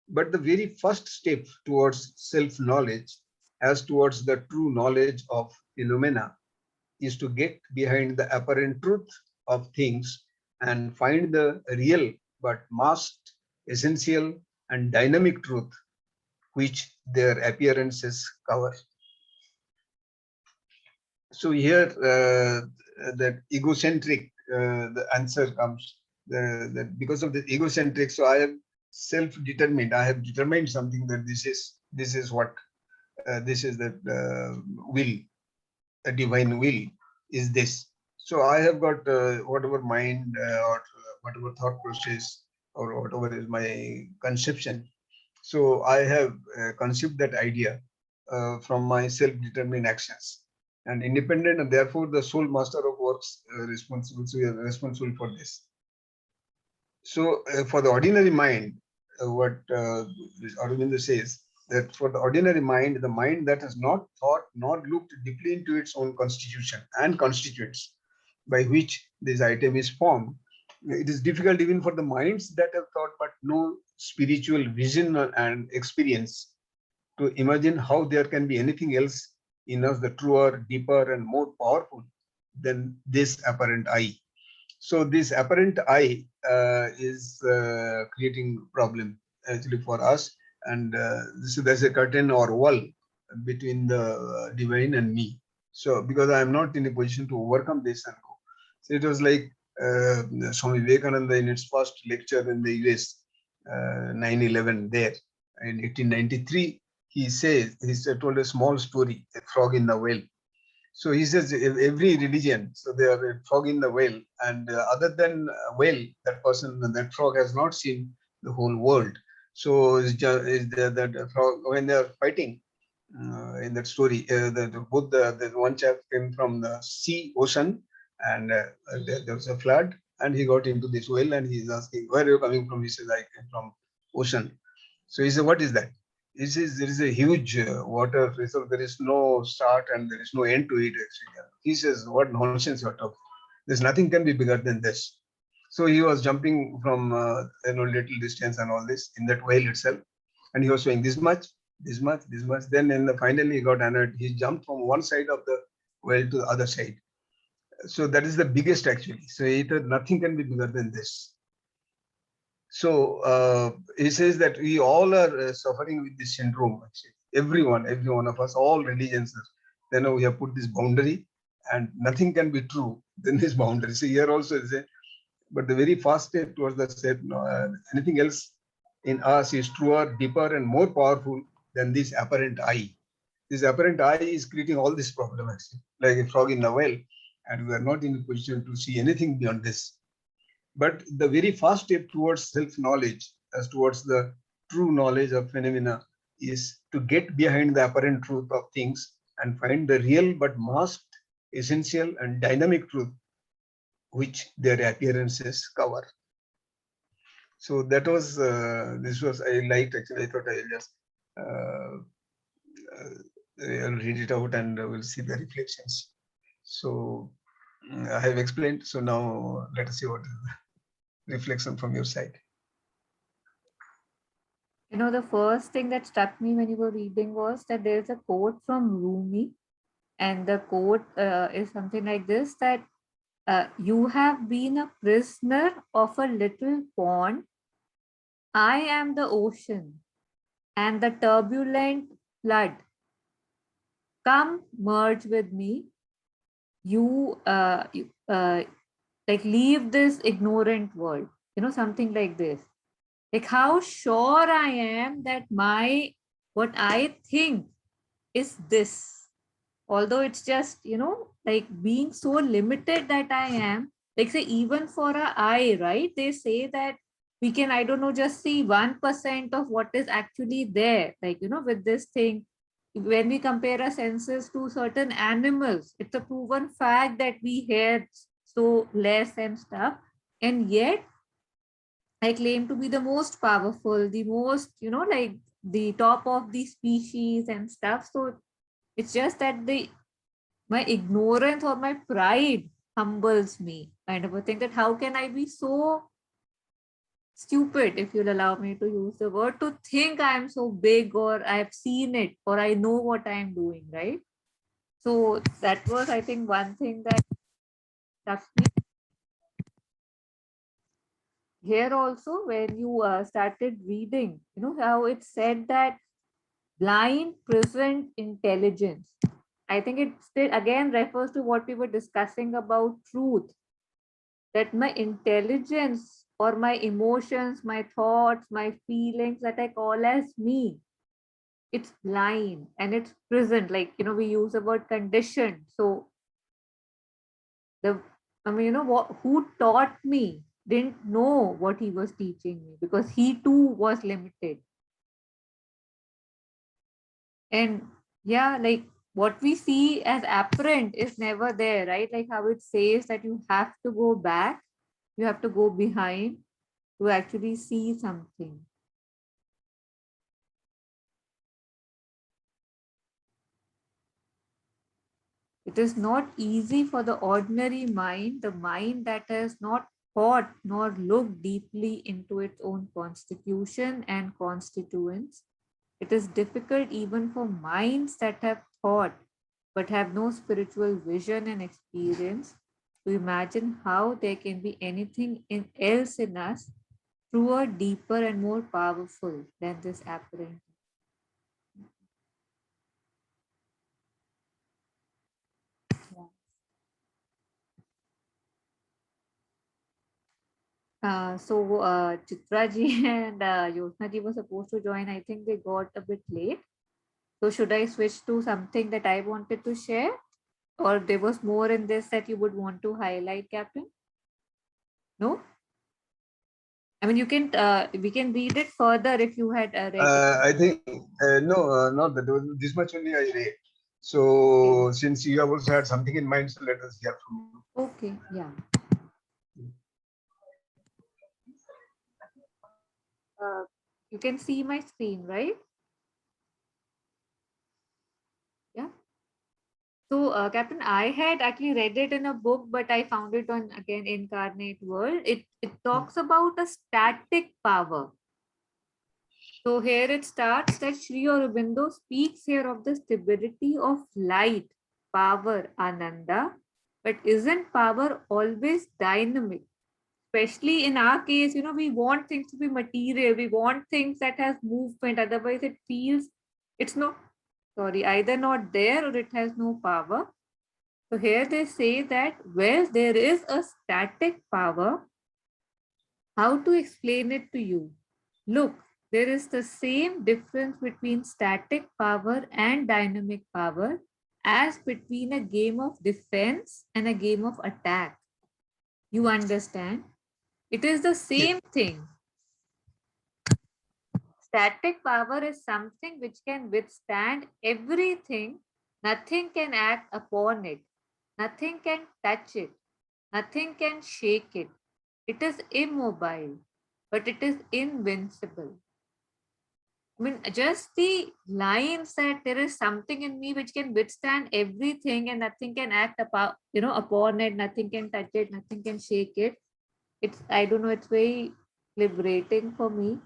But the very first step towards self knowledge, as towards the true knowledge of phenomena, is to get behind the apparent truth of things and find the real but masked, essential, and dynamic truth which their appearances cover. So here, that egocentric, the answer comes. Because of the egocentric, so I am self-determined. I have determined something that this is what this is that will, a divine will is this. So I have got whatever mind or whatever thought process or whatever is my conception. So I have conceived that idea from my self-determined actions and independent, and therefore the sole master of works responsible. So we are responsible for this. So for the ordinary mind, what Aurobindo says, that for the ordinary mind, the mind that has not thought nor looked deeply into its own constitution and constituents by which this item is formed, It is difficult even for the minds that have thought but no spiritual vision and experience to imagine how there can be anything else in us, the truer, deeper, and more powerful than this apparent I. So this apparent I is creating problem actually for us, and there's a curtain or wall between the divine and me. So because I am not in a position to overcome this and go, so it was like Swami Vivekananda in its first lecture in the US, 9/11 there in 1893. He says told a small story, a frog in the well. So he says every religion, so they are a frog in the well, and other than whale, that person, that frog has not seen the whole world. So is that frog when they are fighting in that story, both the one chap came from the sea, ocean, and there was a flood, and he got into this well, and he's asking, "Where are you coming from?" He says, "I came from ocean." So he said, "What is that?" He says, "There is a huge water reserve. There is no start and there is no end to it." Actually, he says, "What nonsense you're talking? There's nothing can be bigger than this." So he was jumping from little distance and all this in that whale itself, and he was saying this much, this much, this much. Then finally he got annoyed. He jumped from one side of the whale to the other side. So that is the biggest actually. So he said nothing can be bigger than this. So he says that we all are suffering with this syndrome. Actually, every one of us, all religions. Then we have put this boundary, and nothing can be true than this boundary. So here also is a, but the very first step towards the step, anything else in us is truer, deeper, and more powerful than this apparent I. This apparent I is creating all this problem actually, like a frog in a well, and we are not in a position to see anything beyond this. But the very first step towards self-knowledge, as towards the true knowledge of phenomena, is to get behind the apparent truth of things and find the real but masked, essential, and dynamic truth which their appearances cover. So that was this was I liked actually. I thought I'll just I'll read it out and we'll see the reflections. So I have explained. So now let us see what is the reflection from your side. You know, the first thing that struck me when you were reading was that there's a quote from Rumi, and the quote is something like this: that you have been a prisoner of a little pond. I am the ocean and the turbulent flood. Come merge with me. You, like leave this ignorant world. You know, something like this. Like how sure I am that what I think is this, although it's just, you know, like being so limited that I am, like say even for a eye, right, they say that we can, I don't know, just see 1% of what is actually there, like, you know, with this thing. When we compare our senses to certain animals, it's a proven fact that we hear so less and stuff, and yet I claim to be the most powerful, the most, you know, like the top of the species and stuff. So it's just that my ignorance or my pride humbles me, kind of a thing, that how can I be so stupid, if you'll allow me to use the word, to think I am so big, or I have seen it, or I know what I am doing, right? So that was, I think, one thing that struck me. Here also, when you started reading, you know, how it said that blind present intelligence. I think it still again refers to what we were discussing about truth, that my intelligence or my emotions, my thoughts, my feelings that I call as me, it's blind and it's present. Like, you know, we use the word conditioned. So the, I mean, you know, who taught me didn't know what he was teaching me, because he too was limited. And yeah, like what we see as apparent is never there, right? Like how it says that you have to go back, you have to go behind to actually see something. It is not easy for the ordinary mind, the mind that has not thought nor looked deeply into its own constitution and constituents, it is difficult even for minds that have thought but have no spiritual vision and experience to imagine how there can be anything else in us truer, deeper, and more powerful than this apparent. Chitra ji and Yosna ji were supposed to join. I think they got a bit late. So should I switch to something that I wanted to share? Or there was more in this that you would want to highlight, Captain? No? I mean, you can, we can read it further if you had read it. I think no, not that. This much only I read. So since you have also had something in mind, so let us hear from you. Okay, yeah. You can see my screen, right? Yeah. So, Captain, I had actually read it in a book, but I found it on again Incarnate World. It talks about a static power. So here it starts that Sri Aurobindo speaks here of the stability of light, power, Ananda, but isn't power always dynamic? Especially in our case, we want things to be material. We want things that has movement. Otherwise, it feels it's not, sorry, either not there or it has no power. So here they say that, well, there is a static power. How to explain it to you? Look, there is the same difference between static power and dynamic power as between a game of defense and a game of attack. You understand? It is the same thing. Static power is something which can withstand everything. Nothing can act upon it. Nothing can touch it. Nothing can shake it. It is immobile, but it is invincible. I mean, just the lines that there is something in me which can withstand everything and nothing can act upon it, nothing can touch it, nothing can shake it. It's, I don't know, it's very liberating for me.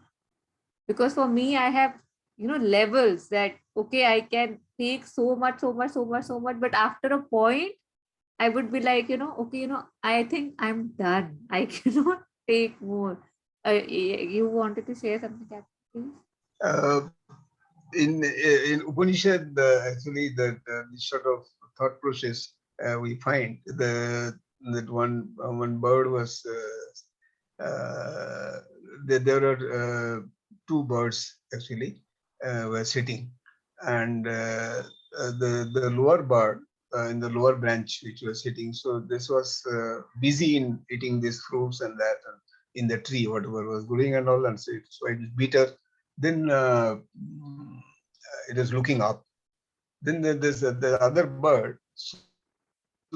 Because for me, I have, levels that, okay, I can take so much, but after a point, I would be like, okay, I think I'm done. I cannot take more. You wanted to share something, Captain, please? In Upanishad, actually, this sort of thought process we find that one bird was there are two birds actually were sitting, and the lower bird in the lower branch which was sitting. So this was busy in eating these fruits and that and in the tree, whatever was growing and all, and so it is bitter. Then it is looking up. Then there's the other bird. So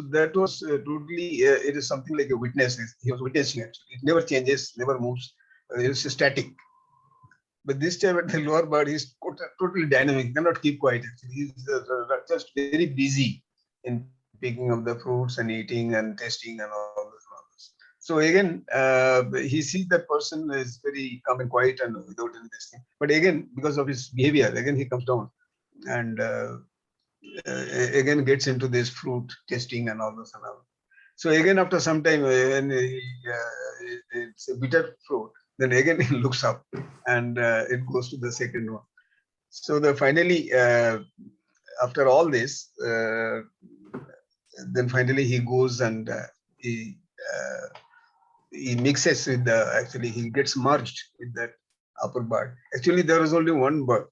that was totally, it is something like a witness. He was witnessing actually. It never changes, never moves. It is static. But this time at the lower bird, he's totally dynamic. He cannot keep quiet actually. He's just very busy in picking up the fruits and eating and tasting and all this. So again, he sees that person is very calm and quiet and without any this thing. But again, because of his behavior, again he comes down and again gets into this fruit tasting and all this and all. So again, after some time, when it's a bitter fruit, then again he looks up and it goes to the second one. So finally, after all this, then finally he goes and he mixes with actually he gets merged with that upper bird. Actually, there is only one bird.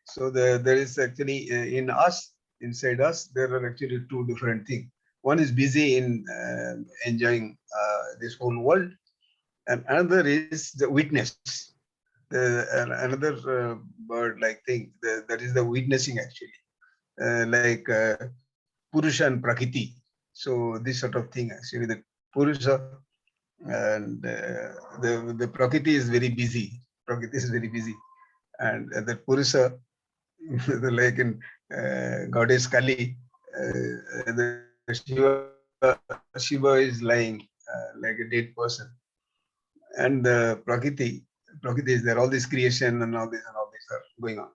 So there is actually in us, inside us, there are actually two different things. One is busy in enjoying this whole world, and another is the witness. Another bird-like thing that is the witnessing actually, like Purusha and Prakriti. So this sort of thing actually, the Purusha and the Prakriti is very busy. Prakriti is very busy, and the Purusha, like in goddess Kali, the Shiva is lying like a dead person. and the Prakriti is there. All this creation and all this are going on.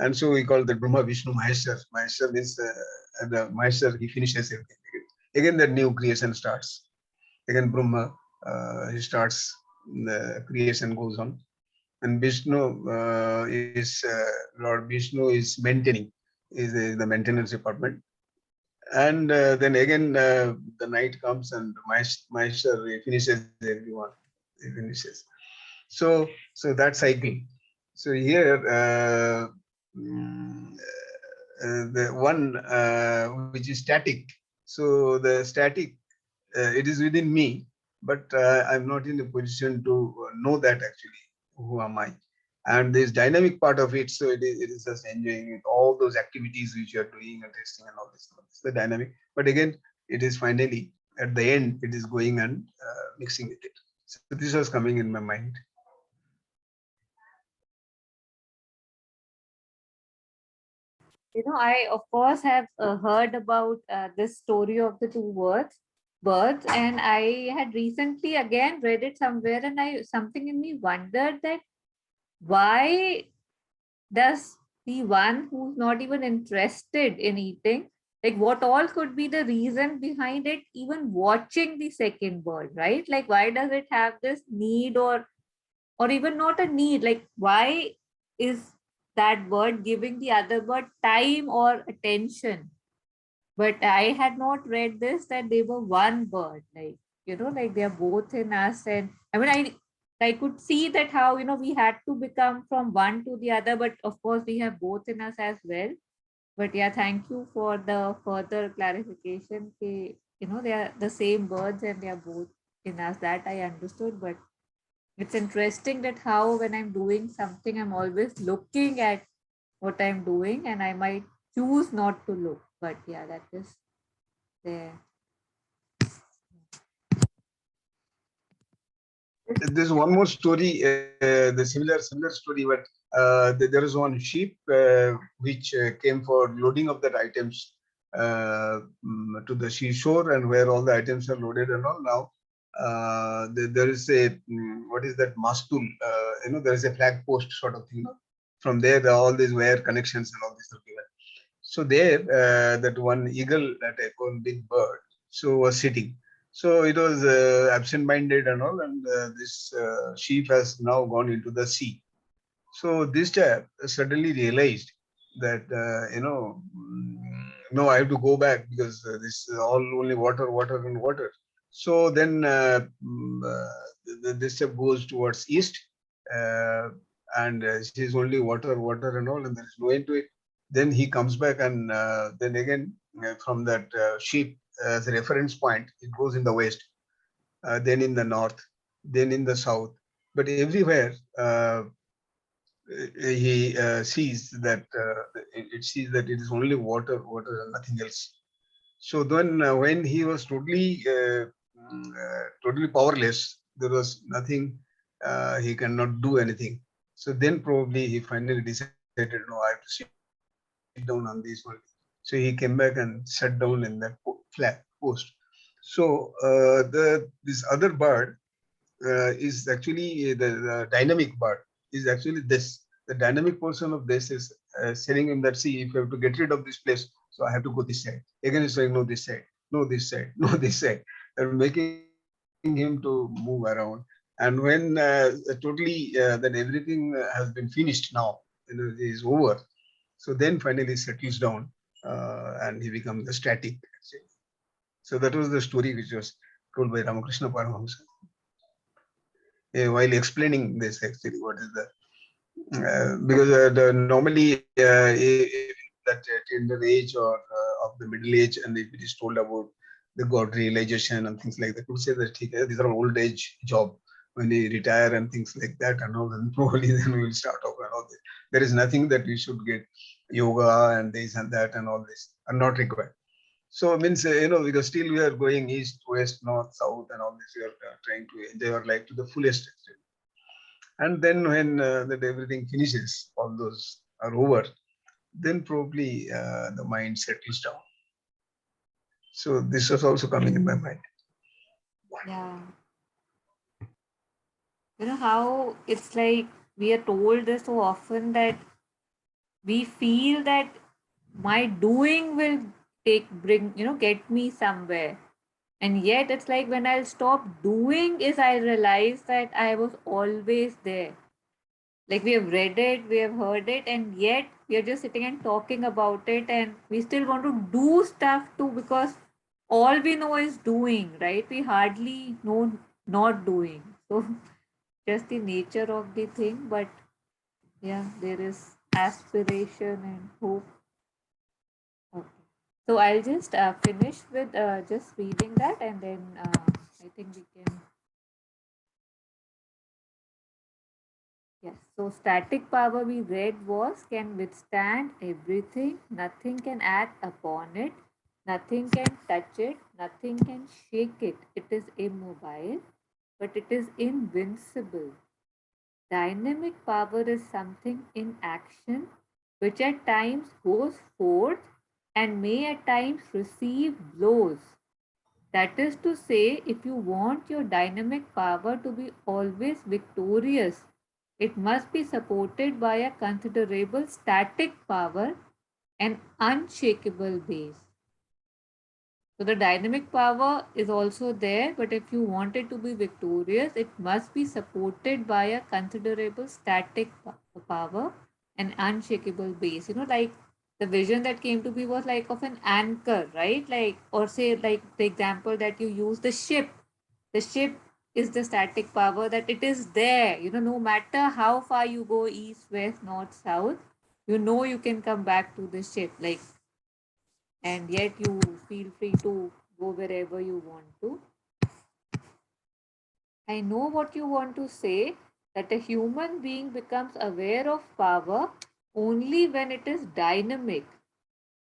And so we call that Brahma, Vishnu, Maheshwar. Maheshwar means the Maheshwar, he finishes everything. Again, that new creation starts. Again, Brahma, he starts, the creation goes on. And Vishnu is, Lord Vishnu is maintaining, is the maintenance department. And then again, the night comes and Maheshwar finishes everyone. He finishes. So that cycle. So here, the one which is static. So the static, it is within me, but I'm not in a position to know that actually who am I. And this dynamic part of it, so it is just enjoying it, all those activities which you are doing and testing and all this. The dynamic, but again, it is finally at the end, it is going and mixing with it. So this was coming in my mind. I of course have heard about this story of the two birds, and I had recently again read it somewhere, and I something in me wondered that why does the one who's not even interested in eating, like what all could be the reason behind it even watching the second bird, right? Like why does it have this need, or even not a need, like why is that bird giving the other bird time or attention? But I had not read this that they were one bird, like like they are both in us. And I mean, I could see that how we had to become from one to the other, but of course we have both in us as well. But yeah, thank you for the further clarification. They are the same birds and they are both in us, that I understood. But it's interesting that how when I'm doing something, I'm always looking at what I'm doing, and I might choose not to look. But yeah, that is there. There's one more story, the similar story, but there is one ship which came for loading of that items to the seashore, and where all the items are loaded and all. Now there is a what is that, mastul? There is a flag post sort of thing. From there, all these wire connections and all this are given. So there, that one eagle, that one big bird, so was sitting. So it was absent-minded and all, and this sheep has now gone into the sea. So this chap suddenly realized that no, I have to go back because this is all only water, water, and water. So then this chap goes towards east, and sees only water, water, and all, and there is no end to it. Then he comes back, and then again from that sheep as a reference point, it goes in the west, then in the north, then in the south. But everywhere he sees that it sees that it is only water, water, and nothing else. So then, when he was totally powerless, there was nothing. He cannot do anything. So then, probably he finally decided, no, I have to sit down on this one. So he came back and sat down in that flat post. So this other bird is actually the dynamic bird. Is actually this. The dynamic portion of this is saying him that, see, if you have to get rid of this place, so I have to go this side. Again, he's saying, no, this side, no, this side, no, this side, and making him to move around. And when totally then everything has been finished now, is over. So then finally settles down, and he becomes the static. So that was the story which was told by Ramakrishna Paramahamsa. While explaining this, actually, what is the because normally that tender age or of the middle age, and if it is told about the God realization and things like that, would say that these are old age job when they retire and things like that, and all, then probably then we will start off and all this. There is nothing that we should get yoga and this and that and all this are not required. So it means because still we are going east, west, north, south, and all this. We are trying to enjoy our life to the fullest extent. And then when that everything finishes, all those are over, then probably the mind settles down. So this was also coming in my mind. Yeah. You know how it's like we are told this so often that we feel that my doing will bring, get me somewhere. And yet it's like when I'll stop doing is I realize that I was always there. Like we have read it, we have heard it, and yet we are just sitting and talking about it, and we still want to do stuff too because all we know is doing, right? We hardly know not doing. So just the nature of the thing, but yeah, there is aspiration and hope. Okay. So I'll just finish with just reading that, and then I think we can. Yes. So static power we read was can withstand everything, nothing can act upon it, nothing can touch it, nothing can shake it. It is immobile, but it is invincible. Dynamic power is something in action which at times goes forth and may at times receive blows. That is to say, if you want your dynamic power to be always victorious, it must be supported by a considerable static power and unshakable base. So the dynamic power is also there, but if you want it to be victorious, it must be supported by a considerable static power and unshakable base. Like the vision that came to me was like of an anchor, right? Like, or say, like the example that you use, the ship. The ship is the static power that it is there. No matter how far you go, east, west, north, south, you can come back to the ship. Like, and yet you feel free to go wherever you want to. I know what you want to say, that a human being becomes aware of power only when it is dynamic.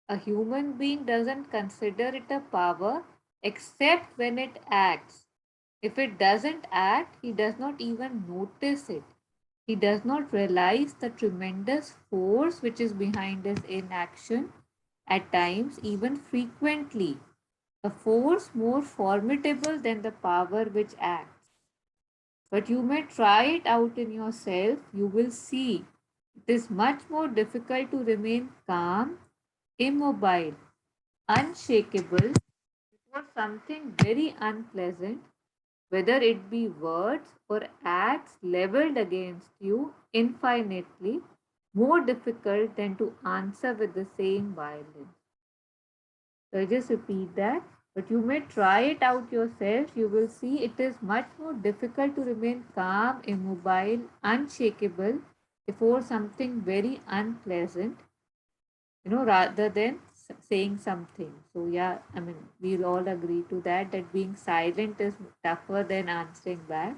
A human being doesn't consider it a power except when it acts. If it doesn't act, he does not even notice it. He does not realize the tremendous force which is behind his inaction, at times, even frequently, a force more formidable than the power which acts. But you may try it out in yourself, you will see it is much more difficult to remain calm, immobile, unshakable before something very unpleasant, whether it be words or acts leveled against you, infinitely more difficult than to answer with the same violence. So I just repeat that. But you may try it out yourself. You will see it is much more difficult to remain calm, immobile, unshakable before something very unpleasant, rather than saying something. So, yeah, I mean, we'll all agree to that, that being silent is tougher than answering back.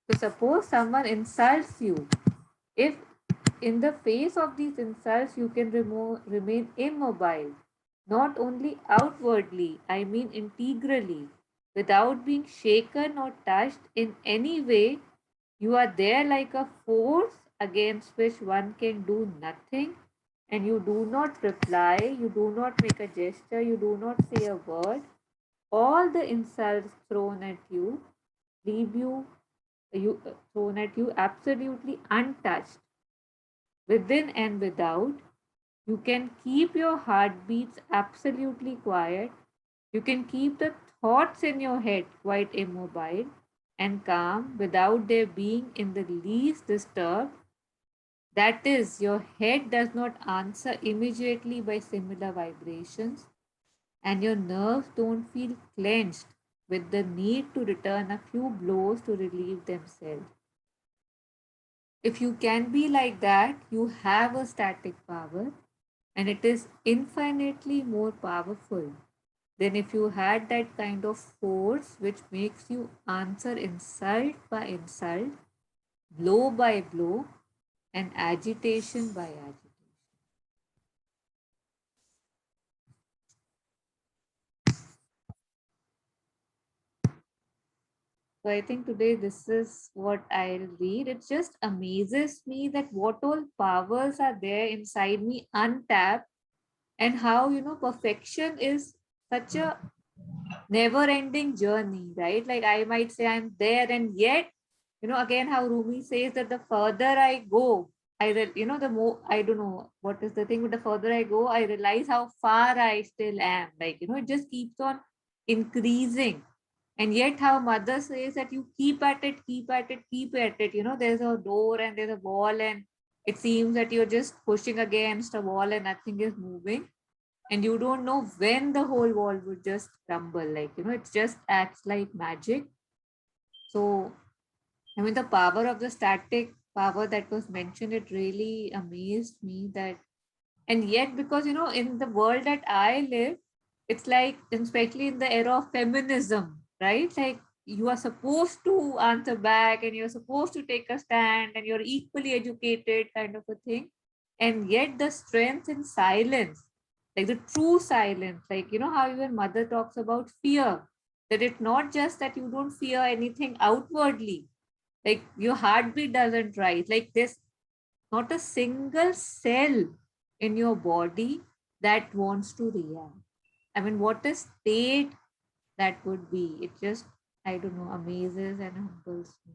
So, suppose someone insults you. If in the face of these insults you can remain immobile, not only outwardly, I mean integrally, without being shaken or touched in any way, you are there like a force against which one can do nothing, and you do not reply, you do not make a gesture, you do not say a word. All the insults thrown at you leave you thrown at you absolutely untouched, within and without. You can keep your heartbeats absolutely quiet. You can keep the thoughts in your head quite immobile and calm without their being in the least disturbed. That is, your head does not answer immediately by similar vibrations, and your nerves don't feel clenched with the need to return a few blows to relieve themselves. If you can be like that, you have a static power, and it is infinitely more powerful than if you had that kind of force which makes you answer insult by insult, blow by blow, and agitation by agitation. So I think today this is what I'll read. It just amazes me that what all powers are there inside me untapped, and how perfection is such a never ending journey, right? Like I might say I'm there, and yet again, how Rumi says that the further I go, the more, I don't know what is the thing, but the further I go, I realize how far I still am. Like, it just keeps on increasing. And yet how mother says that you keep at it, keep at it, keep at it. There's a door and there's a wall, and it seems that you're just pushing against a wall and nothing is moving. And you don't know when the whole wall would just crumble. Like, it just acts like magic. So, I mean, the power of the static power that was mentioned, it really amazed me that, and yet, because, in the world that I live, it's like, especially in the era of feminism, right? Like, you are supposed to answer back and you're supposed to take a stand and you're equally educated, kind of a thing. And yet, the strength in silence, like the true silence, like, how your mother talks about fear, that it's not just that you don't fear anything outwardly, like your heartbeat doesn't rise, like there's not a single cell in your body that wants to react. I mean, what a state that would be. It just, I don't know, amazes and humbles me.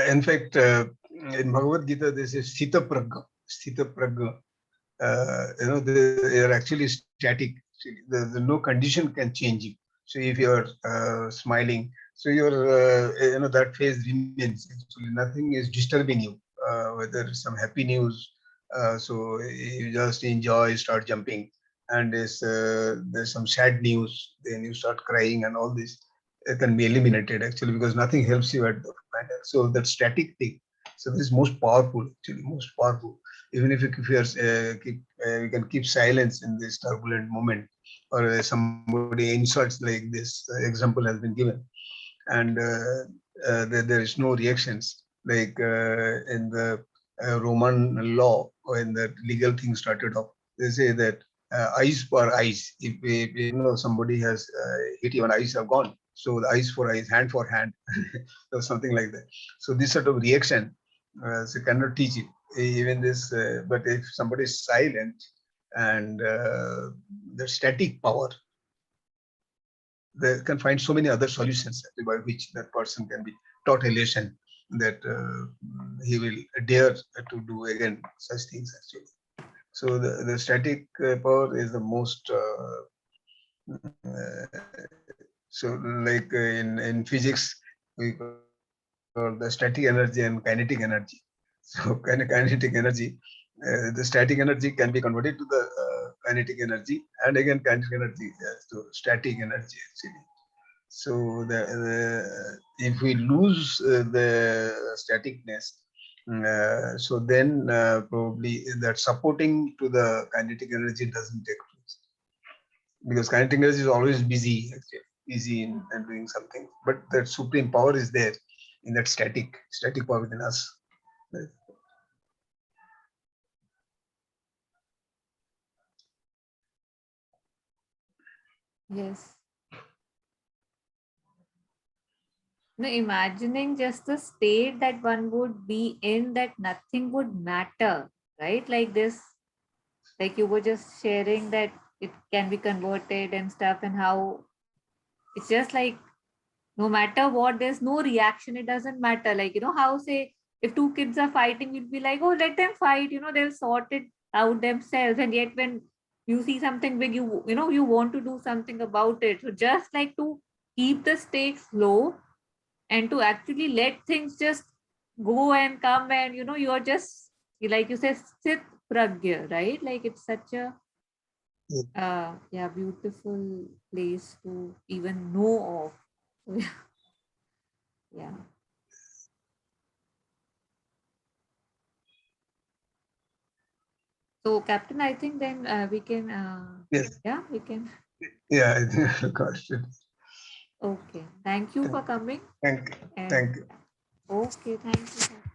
In fact, in Bhagavad Gita, this is Sthita Pragya. Sthita Pragya. They are actually static. The no condition can change it. So if you are smiling, so your that phase remains. Actually, nothing is disturbing you. Whether some happy news, so you just enjoy, start jumping, and there's some sad news, then you start crying, and all this it can be eliminated actually, because nothing helps you at the final. So that static thing. So this is most powerful, actually, most powerful. Even if you you can keep silence in this turbulent moment, or somebody insults like this example has been given, and there is no reactions. Like in the Roman law, when the legal thing started off, they say that eyes for eyes. If somebody has hit you, and eyes are gone, so the eyes for eyes, hand for hand, or something like that. So this sort of reaction, so you cannot teach it. Even this, but if somebody is silent and the static power, they can find so many other solutions by which that person can be taught a lesson that he will dare to do again such things actually. So the static power is the most so like in physics we call the static energy and kinetic energy. So kinetic energy, the static energy can be converted to the kinetic energy, and again kinetic energy to static energy actually. So if we lose the staticness, so then probably that supporting to the kinetic energy doesn't take place, because kinetic energy is always busy, actually, busy in doing something. But that supreme power is there in that static power within us. Yes. No, imagining just the state that one would be in, that nothing would matter, right? Like this, like you were just sharing that it can be converted and stuff, and how it's just like no matter what, there's no reaction, it doesn't matter. Like, how, say, if two kids are fighting, we'll be like, oh, let them fight, they'll sort it out themselves. And yet when you see something big, you want to do something about it. So just like to keep the stakes low and to actually let things just go and come, and you're just, like you said, sit pragya, right? Like it's such a yeah, beautiful place to even know of. Yeah. So, Captain, I think then we can, Yes. yeah, we can. Yeah, I think question. Okay. Thank you for coming. Thank you. And Thank you. okay, thank you.